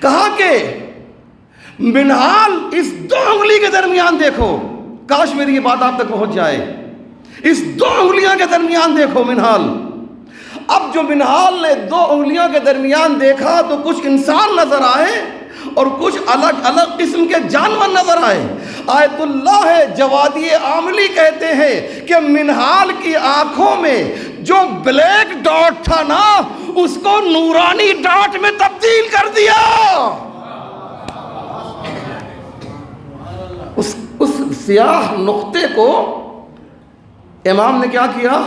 کہا کہ منحال اس 2 انگلی کے درمیان دیکھو، کاش میری یہ بات آپ تک پہنچ جائے، اس 2 انگلیاں کے درمیان دیکھو منحال۔ اب جو منحال نے 2 انگلیوں کے درمیان دیکھا تو کچھ انسان نظر آئے اور کچھ الگ الگ قسم کے جانور نظر آئے۔ آیت اللہ جوادی عاملی کہتے ہیں کہ منحال کی آنکھوں میں جو بلیک ڈاٹ تھا نا، اس کو نورانی ڈاٹ میں تبدیل کر دیا۔ اس سیاہ نقطے کو امام نے کیا کیا؟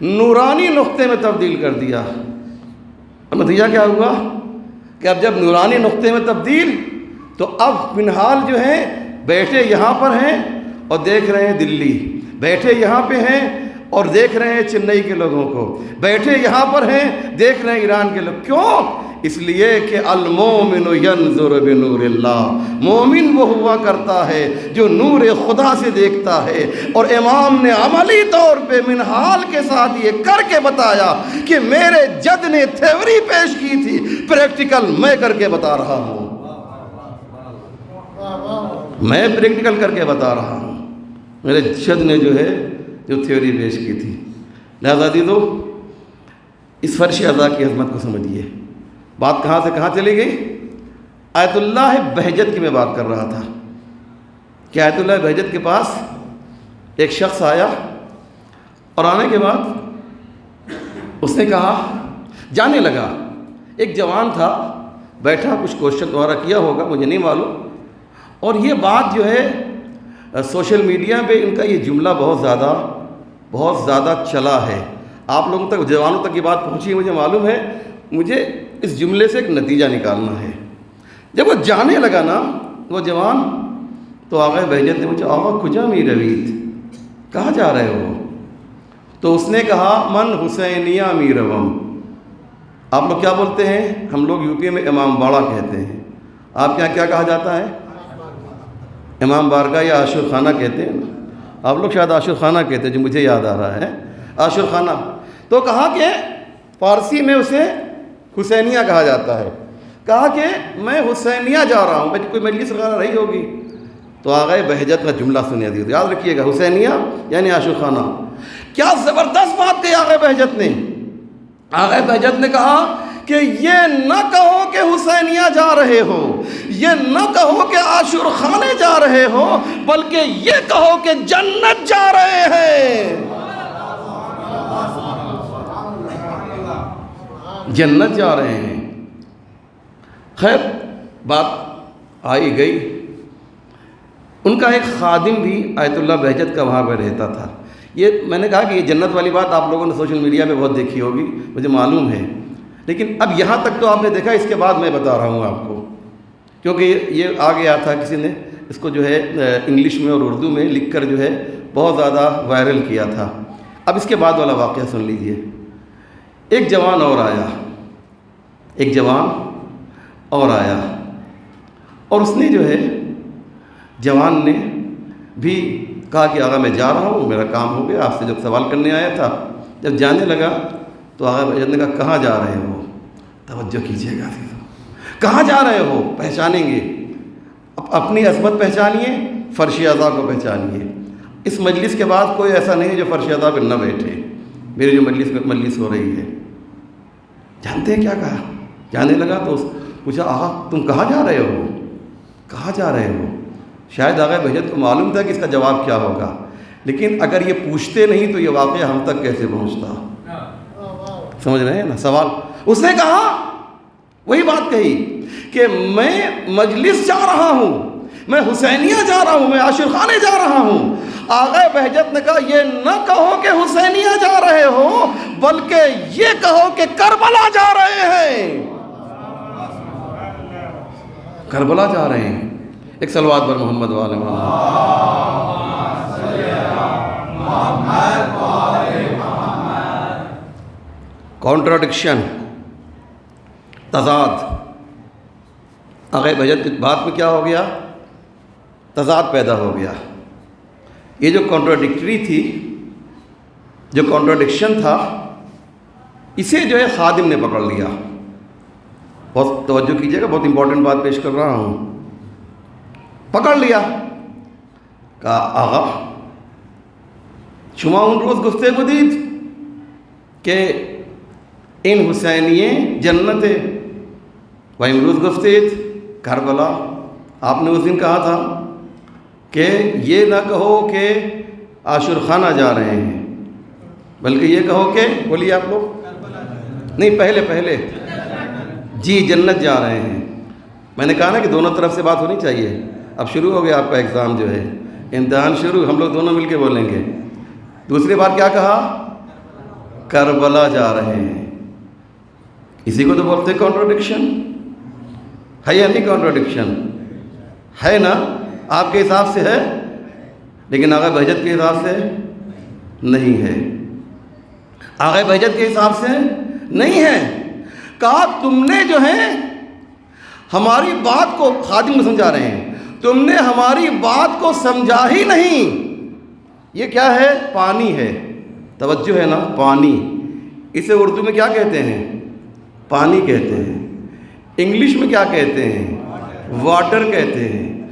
نورانی نقطے میں تبدیل کر دیا۔ اور نتیجہ کیا ہوا کہ اب جب نورانی نقطے میں تبدیل تو اب منحال جو ہیں بیٹھے یہاں پر ہیں اور دیکھ رہے ہیں دلی، بیٹھے یہاں پہ ہیں اور دیکھ رہے ہیں چنئی کے لوگوں کو، بیٹھے یہاں پر ہیں دیکھ رہے ہیں ایران کے لوگ۔ کیوں؟ اس لیے کہ المومن ینظر بنور اللہ، مومن وہ ہوا کرتا ہے جو نور خدا سے دیکھتا ہے۔ اور امام نے عملی طور پہ منحال کے ساتھ یہ کر کے بتایا کہ میرے جد نے تھیوری پیش کی تھی، پریکٹیکل میں کر کے بتا رہا ہوں، میں پریکٹیکل کر کے بتا رہا ہوں، میرے جد نے جو ہے جو تھیوری پیش کی تھی۔ لہذا دیدو اس فرش اعضاء کی عظمت کو سمجھیے۔ بات کہاں سے کہاں چلی گئی؟ آیت اللہ بہجت کی میں بات کر رہا تھا کہ آیت اللہ بہجت کے پاس ایک شخص آیا اور آنے کے بعد اس نے کہا، جانے لگا، ایک جوان تھا بیٹھا، کچھ کوشچن دوبارہ کیا ہوگا مجھے نہیں معلوم، اور یہ بات جو ہے سوشل میڈیا پہ ان کا یہ جملہ بہت زیادہ چلا ہے، آپ لوگوں تک، جوانوں تک یہ بات پہنچی ہے، مجھے معلوم ہے، مجھے اس جملے سے ایک نتیجہ نکالنا ہے۔ جب وہ جانے لگا نا وہ جوان تو آقا بہجت نے پوچھا، آقا کجا می روید، کہاں جا رہے ہو؟ تو اس نے کہا، من حسینیہ می روم۔ آپ لوگ کیا بولتے ہیں؟ ہم لوگ یو پی میں امام باڑہ کہتے ہیں، آپ کیا کہا جاتا ہے؟ امام بارگاہ یا عاشور خانہ کہتے ہیں، آپ لوگ شاید عاشور خانہ کہتے ہیں، جو مجھے یاد آ رہا ہے عاشور خانہ۔ تو کہا کہ فارسی میں اسے حسینیہ کہا جاتا ہے، کہا کہ میں حسینیہ جا رہا ہوں، کوئی مجلس وغیرہ رہی ہوگی تو آغا بہجت کا جملہ سنیا دیے، یاد رکھیے گا، حسینیہ یعنی عاشور خانہ۔ کیا زبردست بات کہی آغا بہجت نے۔ آغا بہجت نے کہا کہ یہ نہ کہو کہ حسینیہ جا رہے ہو، یہ نہ کہو کہ عاشور خانے جا رہے ہو، بلکہ یہ کہو کہ جنت جا رہے ہیں۔ جنت جا رہے ہیں۔ خیر بات آئی گئی، ان کا ایک خادم بھی آیت اللہ بہجت کا وہاں پہ رہتا تھا۔ یہ میں نے کہا کہ یہ جنت والی بات آپ لوگوں نے سوشل میڈیا پہ بہت دیکھی ہوگی، مجھے معلوم ہے، لیکن اب یہاں تک تو آپ نے دیکھا، اس کے بعد میں بتا رہا ہوں آپ کو، کیونکہ یہ آ گیا تھا، کسی نے اس کو جو ہے انگلش میں اور اردو میں لکھ کر جو ہے بہت زیادہ وائرل کیا تھا۔ اب اس کے بعد والا واقعہ سن لیجئے۔ ایک جوان اور آیا، ایک جوان اور آیا، اور اس نے جو ہے جوان نے بھی کہا کہ آقا میں جا رہا ہوں، میرا کام ہو گیا، آپ سے جو سوال کرنے آیا تھا۔ جب جانے لگا تو آقا بہجت نے کہا کہاں جا رہے ہو؟ توجہ کیجیے گا، کہاں جا رہے ہو؟ پہچانیں گے، اپنی عظمت پہچانیے، فرش اعضاء کو پہچانیے۔ اس مجلس کے بعد کوئی ایسا نہیں ہے جو فرش اعضاء پہ نہ بیٹھے، میری جو مجلس ہو رہی ہے۔ جانتے ہیں کیا کہا؟ جانے لگا تو پوچھا آقا تم کہاں جا رہے ہو؟ کہاں جا رہے ہو؟ شاید آقا بہجت کو معلوم تھا کہ اس کا جواب کیا ہوگا، لیکن اگر یہ پوچھتے نہیں تو یہ واقعہ ہم تک کیسے پہنچتا؟ سمجھ رہے ہیں نا سوال؟ اس نے کہا، وہی بات کہی کہ میں مجلس جا رہا ہوں، میں حسینیہ جا رہا ہوں، میں عاشور خانے جا رہا ہوں۔ آقا بہجت نے کہا یہ نہ کہو کہ حسینیہ جا رہے ہو، بلکہ یہ کہو کہ کربلا جا رہے ہیں۔ کربلا جا رہے ہیں۔ ایک صلوات پر محمد و آل محمد۔ کانٹراڈکشن، تضاد۔ آقا بہجت کی بات میں کیا ہو گیا؟ تضاد پیدا ہو گیا۔ یہ جو کانٹراڈکٹری تھی، جو کانٹراڈکشن تھا، اسے جو ہے خادم نے پکڑ لیا۔ بہت توجہ کیجیے گا، بہت امپورٹنٹ بات پیش کر رہا ہوں۔ پکڑ لیا، کہا آقا شما اون روز گفته بودید که این حسینیه جنت و امروز گفتید کربلا۔ آپ نے اس دن کہا تھا کہ یہ نہ کہو کہ عاشور خانہ جا رہے ہیں، بلکہ یہ کہو کہ بولیے آپ لوگ، نہیں پہلے جی جنت جا رہے ہیں۔ میں نے کہا نا کہ دونوں طرف سے بات ہونی چاہیے۔ اب شروع ہو گیا آپ کا ایگزام، جو ہے امتحان شروع، ہم لوگ دونوں مل کے بولیں گے۔ دوسری بار کیا کہا؟ کربلا جا رہے ہیں۔ اسی کو تو بولتے ہیں کانٹراڈکشن۔ ہے یا نہیں کانٹراڈکشن؟ ہے نا؟ آپ کے حساب سے ہے، لیکن آقا بہجت کے حساب سے نہیں ہے۔ آقا بہجت کے حساب سے نہیں ہے۔ کہا تم نے جو ہے ہماری بات کو، خادم کو سمجھا رہے ہیں، تم نے ہماری بات کو سمجھا ہی نہیں۔ یہ کیا ہے؟ پانی ہے، توجہ ہے نا، پانی۔ اسے اردو میں کیا کہتے ہیں؟ پانی کہتے ہیں۔ انگلش میں کیا کہتے ہیں؟ واٹر کہتے ہیں۔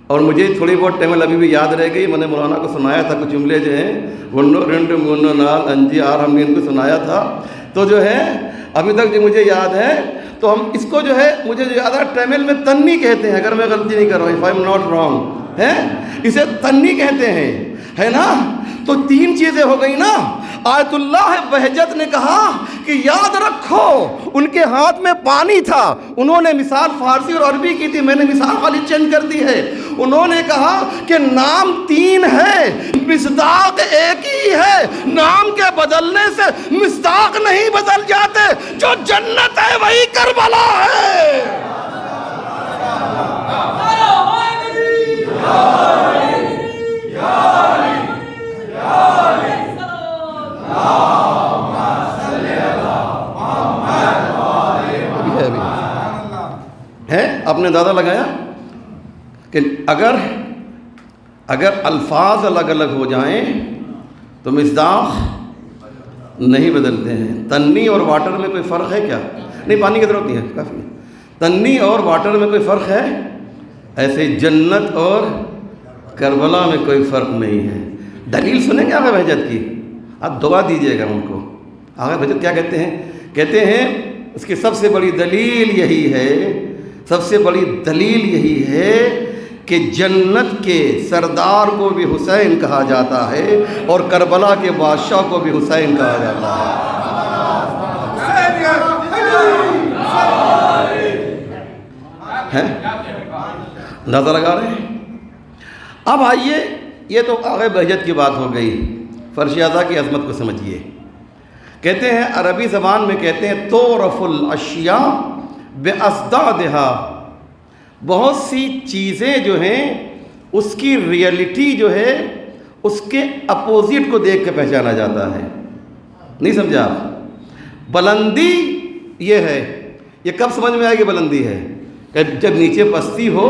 اور مجھے تھوڑی بہت ٹیمل ابھی بھی یاد رہ گئی، میں نے مولانا کو سنایا تھا کچھ جملے جو ہیں، ونو رنڈ مونو نال انجی آر، ہم نے ان کو سنایا تھا، تو جو ہے ابھی تک جو مجھے یاد ہے، تو ہم اس کو جو ہے مجھے جو یاد ہے ٹیمل میں تنی کہتے ہیں، اگر میں غلطی نہیں کر رہا ہوں، if I'm not wrong، ہے اسے تنی کہتے ہیں، ہے نا؟ تو تین چیزیں ہو گئی نا۔ آیت اللہ بہجت نے کہا کہ یاد رکھو ان کے ہاتھ میں پانی تھا، انہوں نے مثال فارسی اور عربی کی تھی، میں نے مثال خالی چینج کر دی ہے۔ انہوں نے کہا کہ نام تین ہے، مصداق ایک ہی ہے، نام کے بدلنے سے مصداق نہیں بدل جاتے، جو جنت ہے وہی کربلا ہے۔ ہے آپ نے اندازہ لگایا کہ اگر الفاظ الگ الگ ہو جائیں تو مصداق نہیں بدلتے ہیں۔ تنی اور واٹر میں کوئی فرق ہے کیا؟ نہیں، پانی کی ضرورت نہیں ہے، کافی ہے۔ تنی اور واٹر میں کوئی فرق ہے؟ ایسے جنت اور کربلا میں کوئی فرق نہیں ہے۔ دلیل سنیں گے آقا بہجت کی؟ آپ دعا دیجئے گا ان کو۔ آقا بہجت کیا کہتے ہیں؟ کہتے ہیں اس کی سب سے بڑی دلیل یہی ہے سب سے بڑی دلیل یہی ہے کہ جنت کے سردار کو بھی حسین کہا جاتا ہے اور کربلا کے بادشاہ کو بھی حسین کہا جاتا ہے۔ نظر لگا رہے ہیں؟ اب آئیے، یہ تو آغا بہجت کی بات ہو گئی، فرش اعضا کی عظمت کو سمجھیے۔ کہتے ہیں عربی زبان میں کہتے ہیں تورف الاشیاء باضدادھا، بہت سی چیزیں جو ہیں اس کی ریئلٹی جو ہے اس کے اپوزٹ کو دیکھ کے پہچانا جاتا ہے۔ نہیں سمجھا آپ؟ بلندی یہ ہے، یہ کب سمجھ میں آئے گی بلندی ہے؟ کہ جب نیچے پستی ہو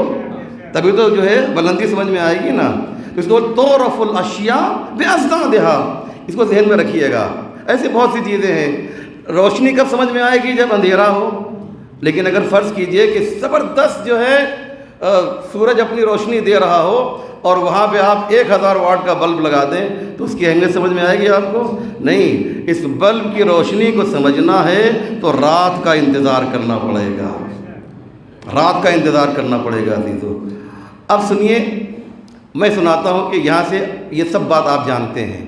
تبھی تو جو ہے بلندی سمجھ میں آئے گی نا۔ اس کو تورف الاشیاء باضدادھا، اس کو ذہن میں رکھیے گا۔ ایسے بہت سی چیزیں ہیں، روشنی کب سمجھ میں آئے گی؟ جب اندھیرا ہو۔ لیکن اگر فرض کیجئے کہ زبردست جو ہے سورج اپنی روشنی دے رہا ہو اور وہاں پہ آپ 1000 واٹ کا بلب لگا دیں تو اس کی اہمیت سمجھ میں آئے گی آپ کو؟ نہیں۔ اس بلب کی روشنی کو سمجھنا ہے تو رات کا انتظار کرنا پڑے گا، رات کا انتظار کرنا پڑے گا عزیزو۔ اب سنیے، میں سناتا ہوں کہ یہاں سے یہ سب بات آپ جانتے ہیں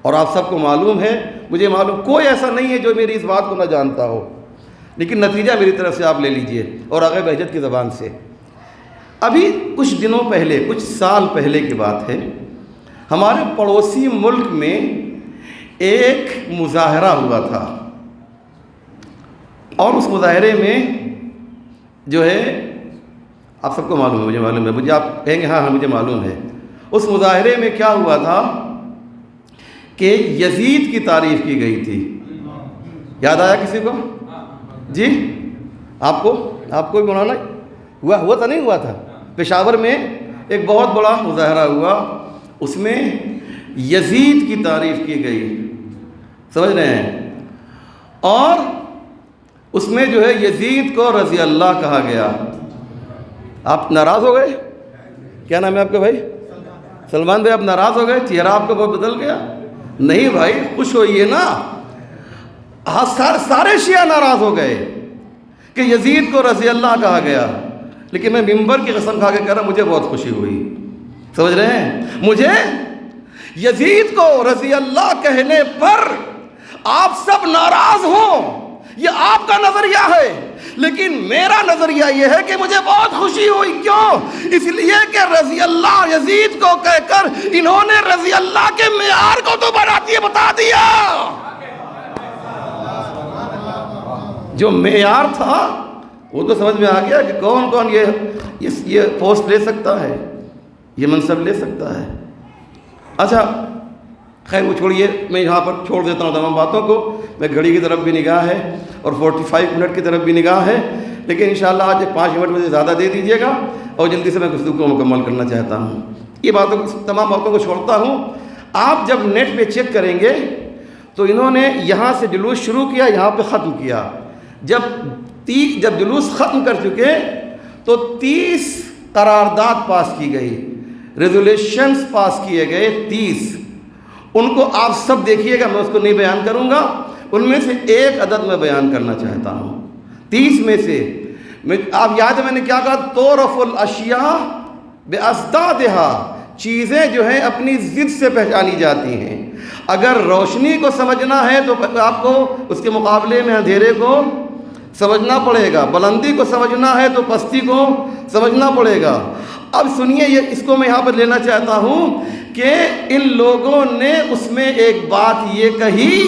اور آپ سب کو معلوم ہے، مجھے معلوم کوئی ایسا نہیں ہے جو میری اس بات کو نہ جانتا ہو، لیکن نتیجہ میری طرف سے آپ لے لیجئے اور آغا بہجت کی زبان سے۔ ابھی کچھ دنوں پہلے، کچھ سال پہلے کی بات ہے، ہمارے پڑوسی ملک میں ایک مظاہرہ ہوا تھا اور اس مظاہرے میں جو ہے آپ سب کو معلوم ہے، مجھے معلوم ہے، مجھے آپ کہیں گے ہاں مجھے معلوم ہے۔ اس مظاہرے میں کیا ہوا تھا کہ یزید کی تعریف کی گئی تھی۔ یاد آیا کسی کو؟ جی آپ کو بھی مولانا ہوا تھا؟ نہیں ہوا تھا؟ پشاور میں ایک بہت بڑا مظاہرہ ہوا، اس میں یزید کی تعریف کی گئی، سمجھ رہے ہیں؟ اور اس میں جو ہے یزید کو رضی اللہ کہا گیا۔ آپ ناراض ہو گئے؟ کیا نام ہے آپ کا بھائی؟ سلمان بھائی، آپ ناراض ہو گئے؟ چہرہ آپ کا بہت بدل گیا؟ نہیں بھائی، خوش ہوئیے نا۔ سارے شیعہ ناراض ہو گئے کہ یزید کو رضی اللہ کہا گیا، لیکن میں ممبر کی قسم کھا کے کہہ رہا مجھے بہت خوشی ہوئی، سمجھ رہے ہیں؟ مجھے یزید کو رضی اللہ کہنے پر آپ سب ناراض ہوں، یہ آپ کا نظریہ ہے، لیکن میرا نظریہ یہ ہے کہ مجھے بہت خوشی ہوئی۔ کیوں؟ اس لیے کہ رضی اللہ یزید کو کہہ کر انہوں نے رضی اللہ کے معیار کو تو بتا دیا۔ جو معیار تھا وہ تو سمجھ میں آ گیا کہ کون کون یہ پوسٹ لے سکتا ہے، یہ منصب لے سکتا ہے۔ اچھا خیر وہ چھوڑیے، میں یہاں پر چھوڑ دیتا ہوں تمام باتوں کو۔ میں گھڑی کی طرف بھی نگاہ ہے اور 45 منٹ کی طرف بھی نگاہ ہے، لیکن انشاءاللہ آج 5 منٹ مجھے زیادہ دے دیجیے گا اور جلدی سے میں گفتگو کو مکمل کرنا چاہتا ہوں۔ یہ تمام باتوں کو چھوڑتا ہوں۔ آپ جب نیٹ پہ چیک کریں گے تو انہوں نے یہاں سے جلوس شروع کیا، یہاں پہ ختم کیا۔ جب جلوس ختم کر چکے تو 30 قرارداد پاس کی گئی، ریزولیشنز پاس کیے گئے 30۔ ان کو آپ سب دیکھیے گا، میں اس کو نہیں بیان کروں گا، ان میں سے ایک عدد میں بیان کرنا چاہتا ہوں 30 میں سے۔ آپ یاد ہے میں نے کیا کہا؟ تورف الاشیاء باضدادھا، چیزیں جو ہیں اپنی ضد سے پہچانی جاتی ہیں۔ اگر روشنی کو سمجھنا ہے تو آپ کو اس کے مقابلے میں اندھیرے کو سمجھنا پڑے گا، بلندی کو سمجھنا ہے تو پستی کو سمجھنا پڑے گا۔ اب سنیے، یہ اس کو میں یہاں پر لینا چاہتا ہوں کہ ان لوگوں نے اس میں ایک بات یہ کہی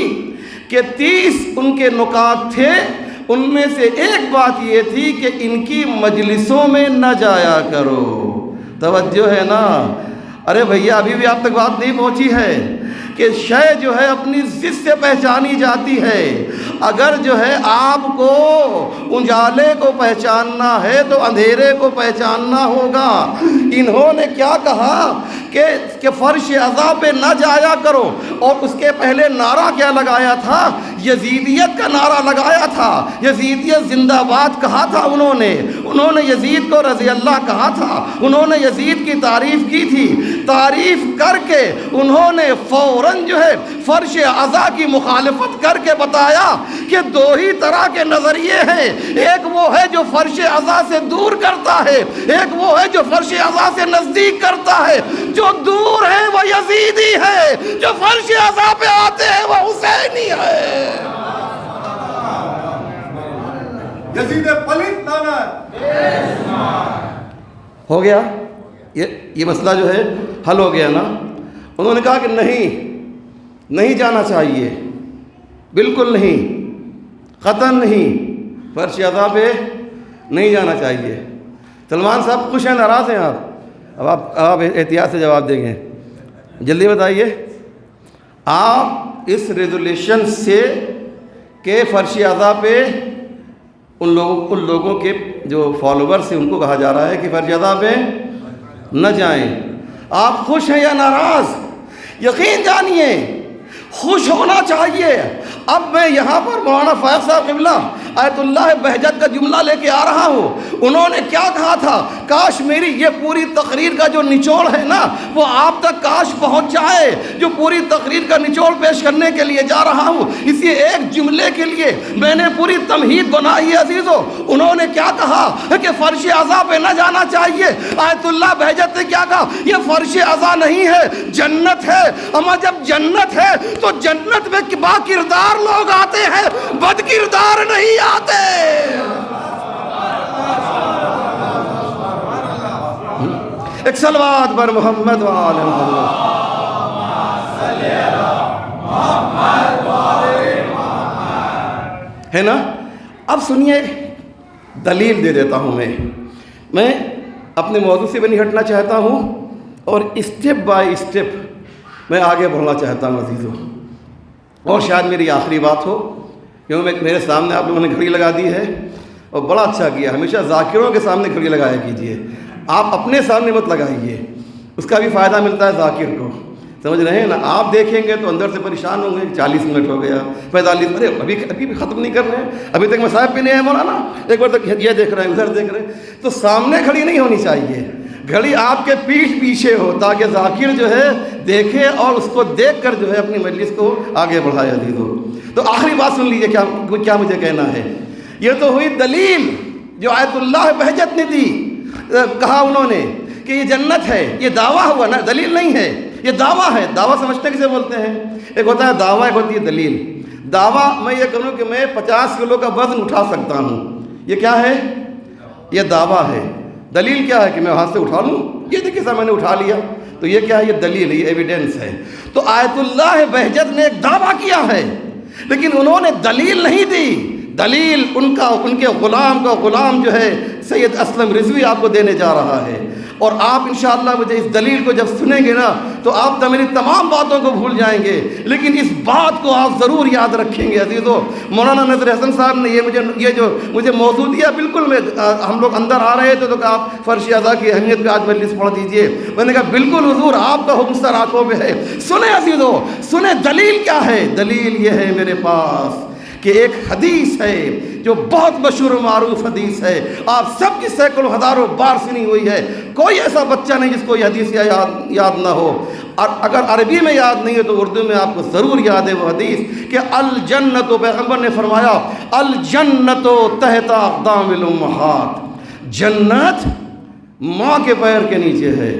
کہ 30 ان کے نکات تھے، ان میں سے ایک بات یہ تھی کہ ان کی مجلسوں میں نہ جایا کرو۔ توجہ ہے نا؟ ارے بھیا ابھی بھی آپ تک بات نہیں پہنچی ہے کہ شے جو ہے اپنی ضد سے پہچانی جاتی ہے۔ اگر جو ہے آپ کو اجالے کو پہچاننا ہے تو اندھیرے کو پہچاننا ہوگا۔ انہوں نے کیا کہا کہ فرش عزا پہ نہ جایا کرو، اور اس کے پہلے نعرہ کیا لگایا تھا؟ یزیدیت کا نعرہ لگایا تھا، یزیدیت زندہ باد کہا تھا انہوں نے یزید کو رضی اللہ کہا تھا، انہوں نے یزید کی تعریف کی تھی، تعریف کر کے انہوں نے فوراً جو ہے فرش عزا کی مخالفت کر کے بتایا کہ دو ہی طرح کے نظریے ہیں، ایک وہ ہے جو فرش عزا سے دور کرتا ہے، ایک وہ ہے جو فرش عزا سے نزدیک کرتا ہے۔ جو دور ہے وہ یزیدی ہے، جو فرش عزا پہ آتے ہیں وہ حسینی ہے۔ یزید پلیت لعنت۔ ہو گیا یہ مسئلہ جو ہے حل ہو گیا نا۔ انہوں نے کہا کہ نہیں جانا چاہیے، بالکل نہیں، قطعاً نہیں، فرش عزا پہ نہیں جانا چاہیے۔ سلمان صاحب خوش ہیں ناراض ہیں آپ؟ اب آپ احتیاط سے جواب دیں گے، جلدی بتائیے۔ آپ اس ریزولیشن سے کہ فرش عزا پہ ان لوگوں کے جو فالوورز ہیں ان کو کہا جا رہا ہے کہ فرش عزا پہ نہ جائیں، آپ خوش ہیں یا ناراض؟ یقین جانیے خوش ہونا چاہیے۔ اب میں یہاں پر مولانا فیض صاحب قبلہ آیت اللہ بہجت کا جملہ لے کے آ رہا ہوں۔ انہوں نے کیا کہا تھا؟ کاش میری یہ پوری تقریر کا جو نچوڑ ہے نا وہ آپ تک کاش پہنچ جائے، جو پوری تقریر کا نچوڑ پیش کرنے کے لیے جا رہا ہوں، اسی ایک جملے کے لیے میں نے پوری تمہید بنائی ہے عزیزو۔ انہوں نے کیا کہا کہ فرش عزا پہ نہ جانا چاہیے۔ آیت اللہ بہجت نے کیا کہا؟ یہ فرش عزا نہیں ہے، جنت ہے۔ اما جب جنت ہے تو جنت میں با کردار لوگ آتے ہیں، بد کردار نہیں آتے۔ ایک صلوات بر محمد و آل محمد۔ ہے نا؟ اب سنیے، دلیل دے دیتا ہوں میں اپنے موضوع سے بھی نہیں ہٹنا چاہتا ہوں، اور اسٹیپ بائی اسٹیپ میں آگے بڑھنا چاہتا ہوں عزیزو، اور شاید میری آخری بات ہو، کیونکہ میرے سامنے آپ لوگوں نے گھڑی لگا دی ہے اور بڑا اچھا کیا۔ ہمیشہ ذاکروں کے سامنے گھڑی لگایا کیجئے، آپ اپنے سامنے مت لگائیے، اس کا بھی فائدہ ملتا ہے ذاکر کو، سمجھ رہے ہیں نا؟ آپ دیکھیں گے تو اندر سے پریشان ہوں گے، 40 منٹ ہو گیا، 45، ارے ابھی بھی ختم نہیں کر رہے ہیں، ابھی تک مصاحب بھی نہیں ہے مولانا، ایک بار تک یہ دیکھ رہے ہیں، ادھر دیکھ رہے ہیں۔ تو سامنے کھڑی نہیں ہونی چاہیے، گھڑی آپ کے پیٹھ پیچھے ہو، تاکہ ذاکر جو ہے دیکھے اور اس کو دیکھ کر جو ہے اپنی مجلس کو آگے بڑھائے عزیزو۔ تو آخری بات سن لیجیے کیا مجھے کہنا ہے۔ یہ تو ہوئی دلیل جو آیت اللہ بہجت نے دی، کہا انہوں نے کہ یہ جنت ہے، یہ دعویٰ ہوا نا، دلیل نہیں ہے، یہ دعویٰ ہے۔ دعویٰ سمجھتے کسے بولتے ہیں؟ ایک ہوتا ہے دعویٰ، ایک ہوتی ہے دلیل۔ دعویٰ میں یہ کروں کہ میں 50 کلو کا وزن اٹھا سکتا ہوں، یہ کیا ہے؟ یہ دعویٰ ہے۔ دلیل کیا ہے کہ میں ہاتھ سے اٹھا لوں، یہ دیکھیں سر میں نے اٹھا لیا، تو یہ کیا ہے؟ یہ دلیل ہے، یہ ایویڈنس ہے۔ تو آیت اللہ بہجت نے ایک دعویٰ کیا ہے، لیکن انہوں نے دلیل نہیں دی۔ دلیل ان کے غلام کا غلام جو ہے سید اسلم رضوی آپ کو دینے جا رہا ہے، اور آپ انشاءاللہ مجھے اس دلیل کو جب سنیں گے نا تو آپ تو میری تمام باتوں کو بھول جائیں گے، لیکن اس بات کو آپ ضرور یاد رکھیں گے عزیزو۔ مولانا نذر حسن صاحب نے یہ جو مجھے موضوع دیا، بالکل ہم لوگ اندر آ رہے تھے تو کہا آپ فرش عزا کی اہمیت پہ آج مجلس پڑھ دیجئے، میں نے کہا بالکل حضور آپ کا حکم سر آنکھوں پہ ہے۔ سنیں عزیزو، سنیں دلیل کیا ہے۔ دلیل یہ ہے میرے پاس کہ ایک حدیث ہے جو بہت مشہور و معروف حدیث ہے، آپ سب کی سینکڑوں ہزاروں بار سنی ہوئی ہے، کوئی ایسا بچہ نہیں جس کو یہ حدیث یاد نہ ہو، اور اگر عربی میں یاد نہیں ہے تو اردو میں آپ کو ضرور یاد ہے وہ حدیث کہ الجنت، پیغمبر نے فرمایا الجنت تحت اقدام الامہات، جنت ماں کے پیر کے نیچے ہے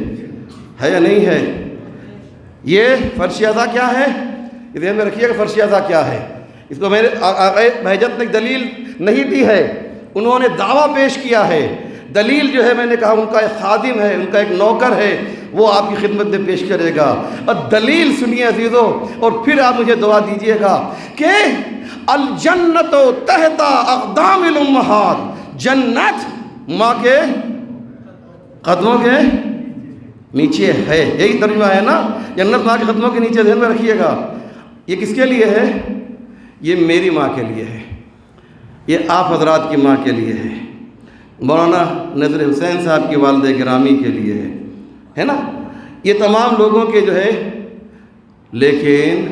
یا نہیں ہے؟ یہ فرش عزا کیا ہے؟ ذہن میں رکھیے کہ فرش عزا کیا ہے۔ اس کو میرے آقا بہجت نے دلیل نہیں دی ہے، انہوں نے دعویٰ پیش کیا ہے۔ دلیل جو ہے میں نے کہا ان کا ایک خادم ہے، ان کا ایک نوکر ہے، وہ آپ کی خدمت میں پیش کرے گا۔ اور دلیل سنیے عزیزو، اور پھر آپ مجھے دعا دیجئے گا کہ الجنت تحت اقدام الامہات، جنت ماں کے قدموں کے نیچے ہے، یہی ترجمہ ہے نا، جنت ماں کے قدموں کے نیچے۔ ذہن میں رکھیے گا یہ کس کے لیے ہے؟ یہ میری ماں کے لیے ہے، یہ آپ حضرات کی ماں کے لیے ہے، مولانا نذر حسین صاحب کی والدہ گرامی کے لیے ہے نا۔ یہ تمام لوگوں کے جو ہے، لیکن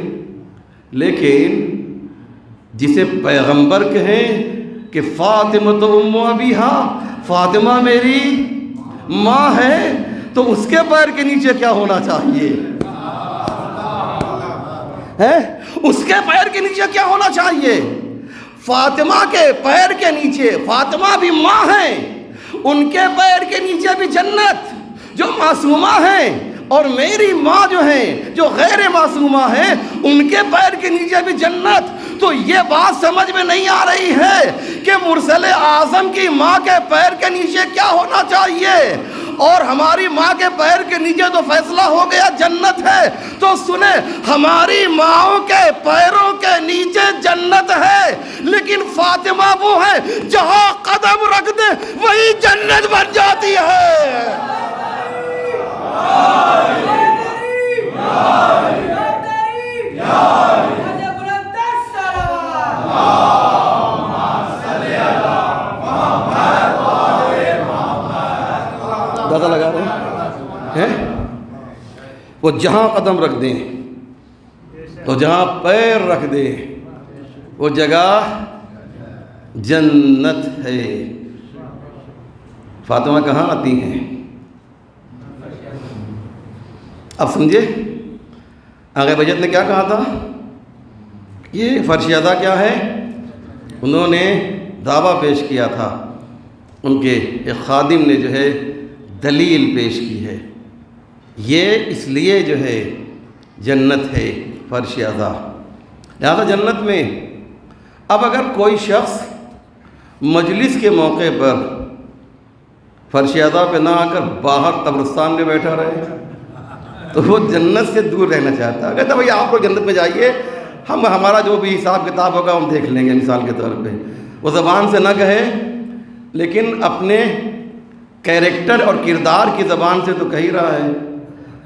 جسے پیغمبر کہیں کہ فاطمہ تو ام ابیہا، فاطمہ میری ماں ہے، تو اس کے پیر کے نیچے کیا ہونا چاہیے؟ اس کے پیر کے نیچے کیا ہونا چاہیے؟ فاطمہ کے پیر کے نیچے، فاطمہ بھی ماں ہیں، ان کے پیر کے نیچے بھی جنت، جو معصومہ ہیں، اور میری ماں جو ہیں جو غیر معصومہ ہیں، ان کے پیر کے نیچے بھی جنت۔ تو یہ بات سمجھ میں نہیں آ رہی ہے کہ مرسل اعظم کی ماں کے پیر کے نیچے کیا ہونا چاہیے، اور ہماری ماں کے پیر کے نیچے تو فیصلہ ہو گیا جنت ہے۔ تو سنیں، ہماری ماؤں کے پیروں کے نیچے جنت ہے، لیکن فاطمہ وہ ہے جہاں قدم رکھ دے وہی جنت بن جاتی ہے۔ اندازہ لگا رہے ہیں؟ وہ جہاں قدم رکھ دیں، تو جہاں پیر رکھ دیں، وہ جگہ جنت ہے۔ فاطمہ کہاں آتی ہیں؟ اب سمجھے آگے بجت نے کیا کہا تھا؟ یہ فرش ادا کیا ہے؟ انہوں نے دعویٰ پیش کیا تھا، ان کے ایک خادم نے جو ہے دلیل پیش کی ہے، یہ اس لیے جو ہے جنت ہے فرش ادا، لہذا جنت میں اب اگر کوئی شخص مجلس کے موقع پر فرش ادا پہ نہ آ کر باہر قبرستان میں بیٹھا رہے تو وہ جنت سے دور رہنا چاہتا ہے۔ کہتا بھائی آپ لوگ جنت میں جائیے، ہمارا جو بھی حساب کتاب ہوگا ہم دیکھ لیں گے، مثال کے طور پہ وہ زبان سے نہ کہے لیکن اپنے کیریکٹر اور کردار کی زبان سے تو کہہ ہی رہا ہے۔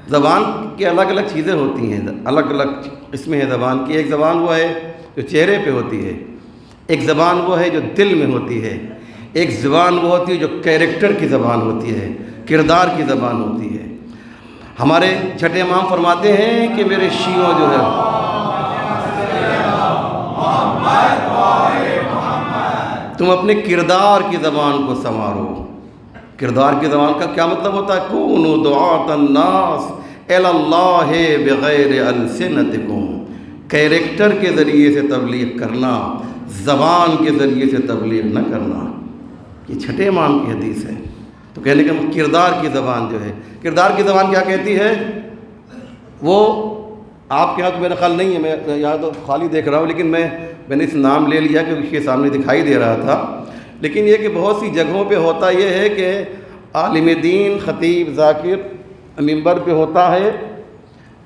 زبان کی الگ الگ چیزیں ہوتی ہیں، الگ الگ قسمیں ہیں زبان کی۔ ایک زبان وہ ہے جو چہرے پہ ہوتی ہے، ایک زبان وہ ہے جو دل میں ہوتی ہے، ایک زبان وہ ہوتی ہے جو کیریکٹر کی زبان ہوتی ہے، کردار کی زبان ہوتی ہے۔ ہمارے چھٹے امام فرماتے ہیں کہ میرے شیعوں جو ہے تم اپنے کردار کی زبان کو سنوارو۔ کردار کی زبان کا کیا مطلب ہوتا ہے؟ کونوا دعاۃ الناس الی اللہ بغیر السنتکم، کیریکٹر کے ذریعے سے تبلیغ کرنا، زبان کے ذریعے سے تبلیغ نہ کرنا۔ یہ چھٹے امام کی حدیث ہے۔ تو کہنے کا کردار کی زبان جو ہے، کردار کی زبان کیا کہتی ہے؟ وہ آپ کے یہاں تو میرا خیال نہیں ہے، میں یہاں تو خالی دیکھ رہا ہوں، لیکن میں نے اس نام لے لیا کہ اس کے سامنے دکھائی دے رہا تھا، لیکن یہ کہ بہت سی جگہوں پہ ہوتا یہ ہے کہ عالم دین، خطیب، ذاکر منبر پہ ہوتا ہے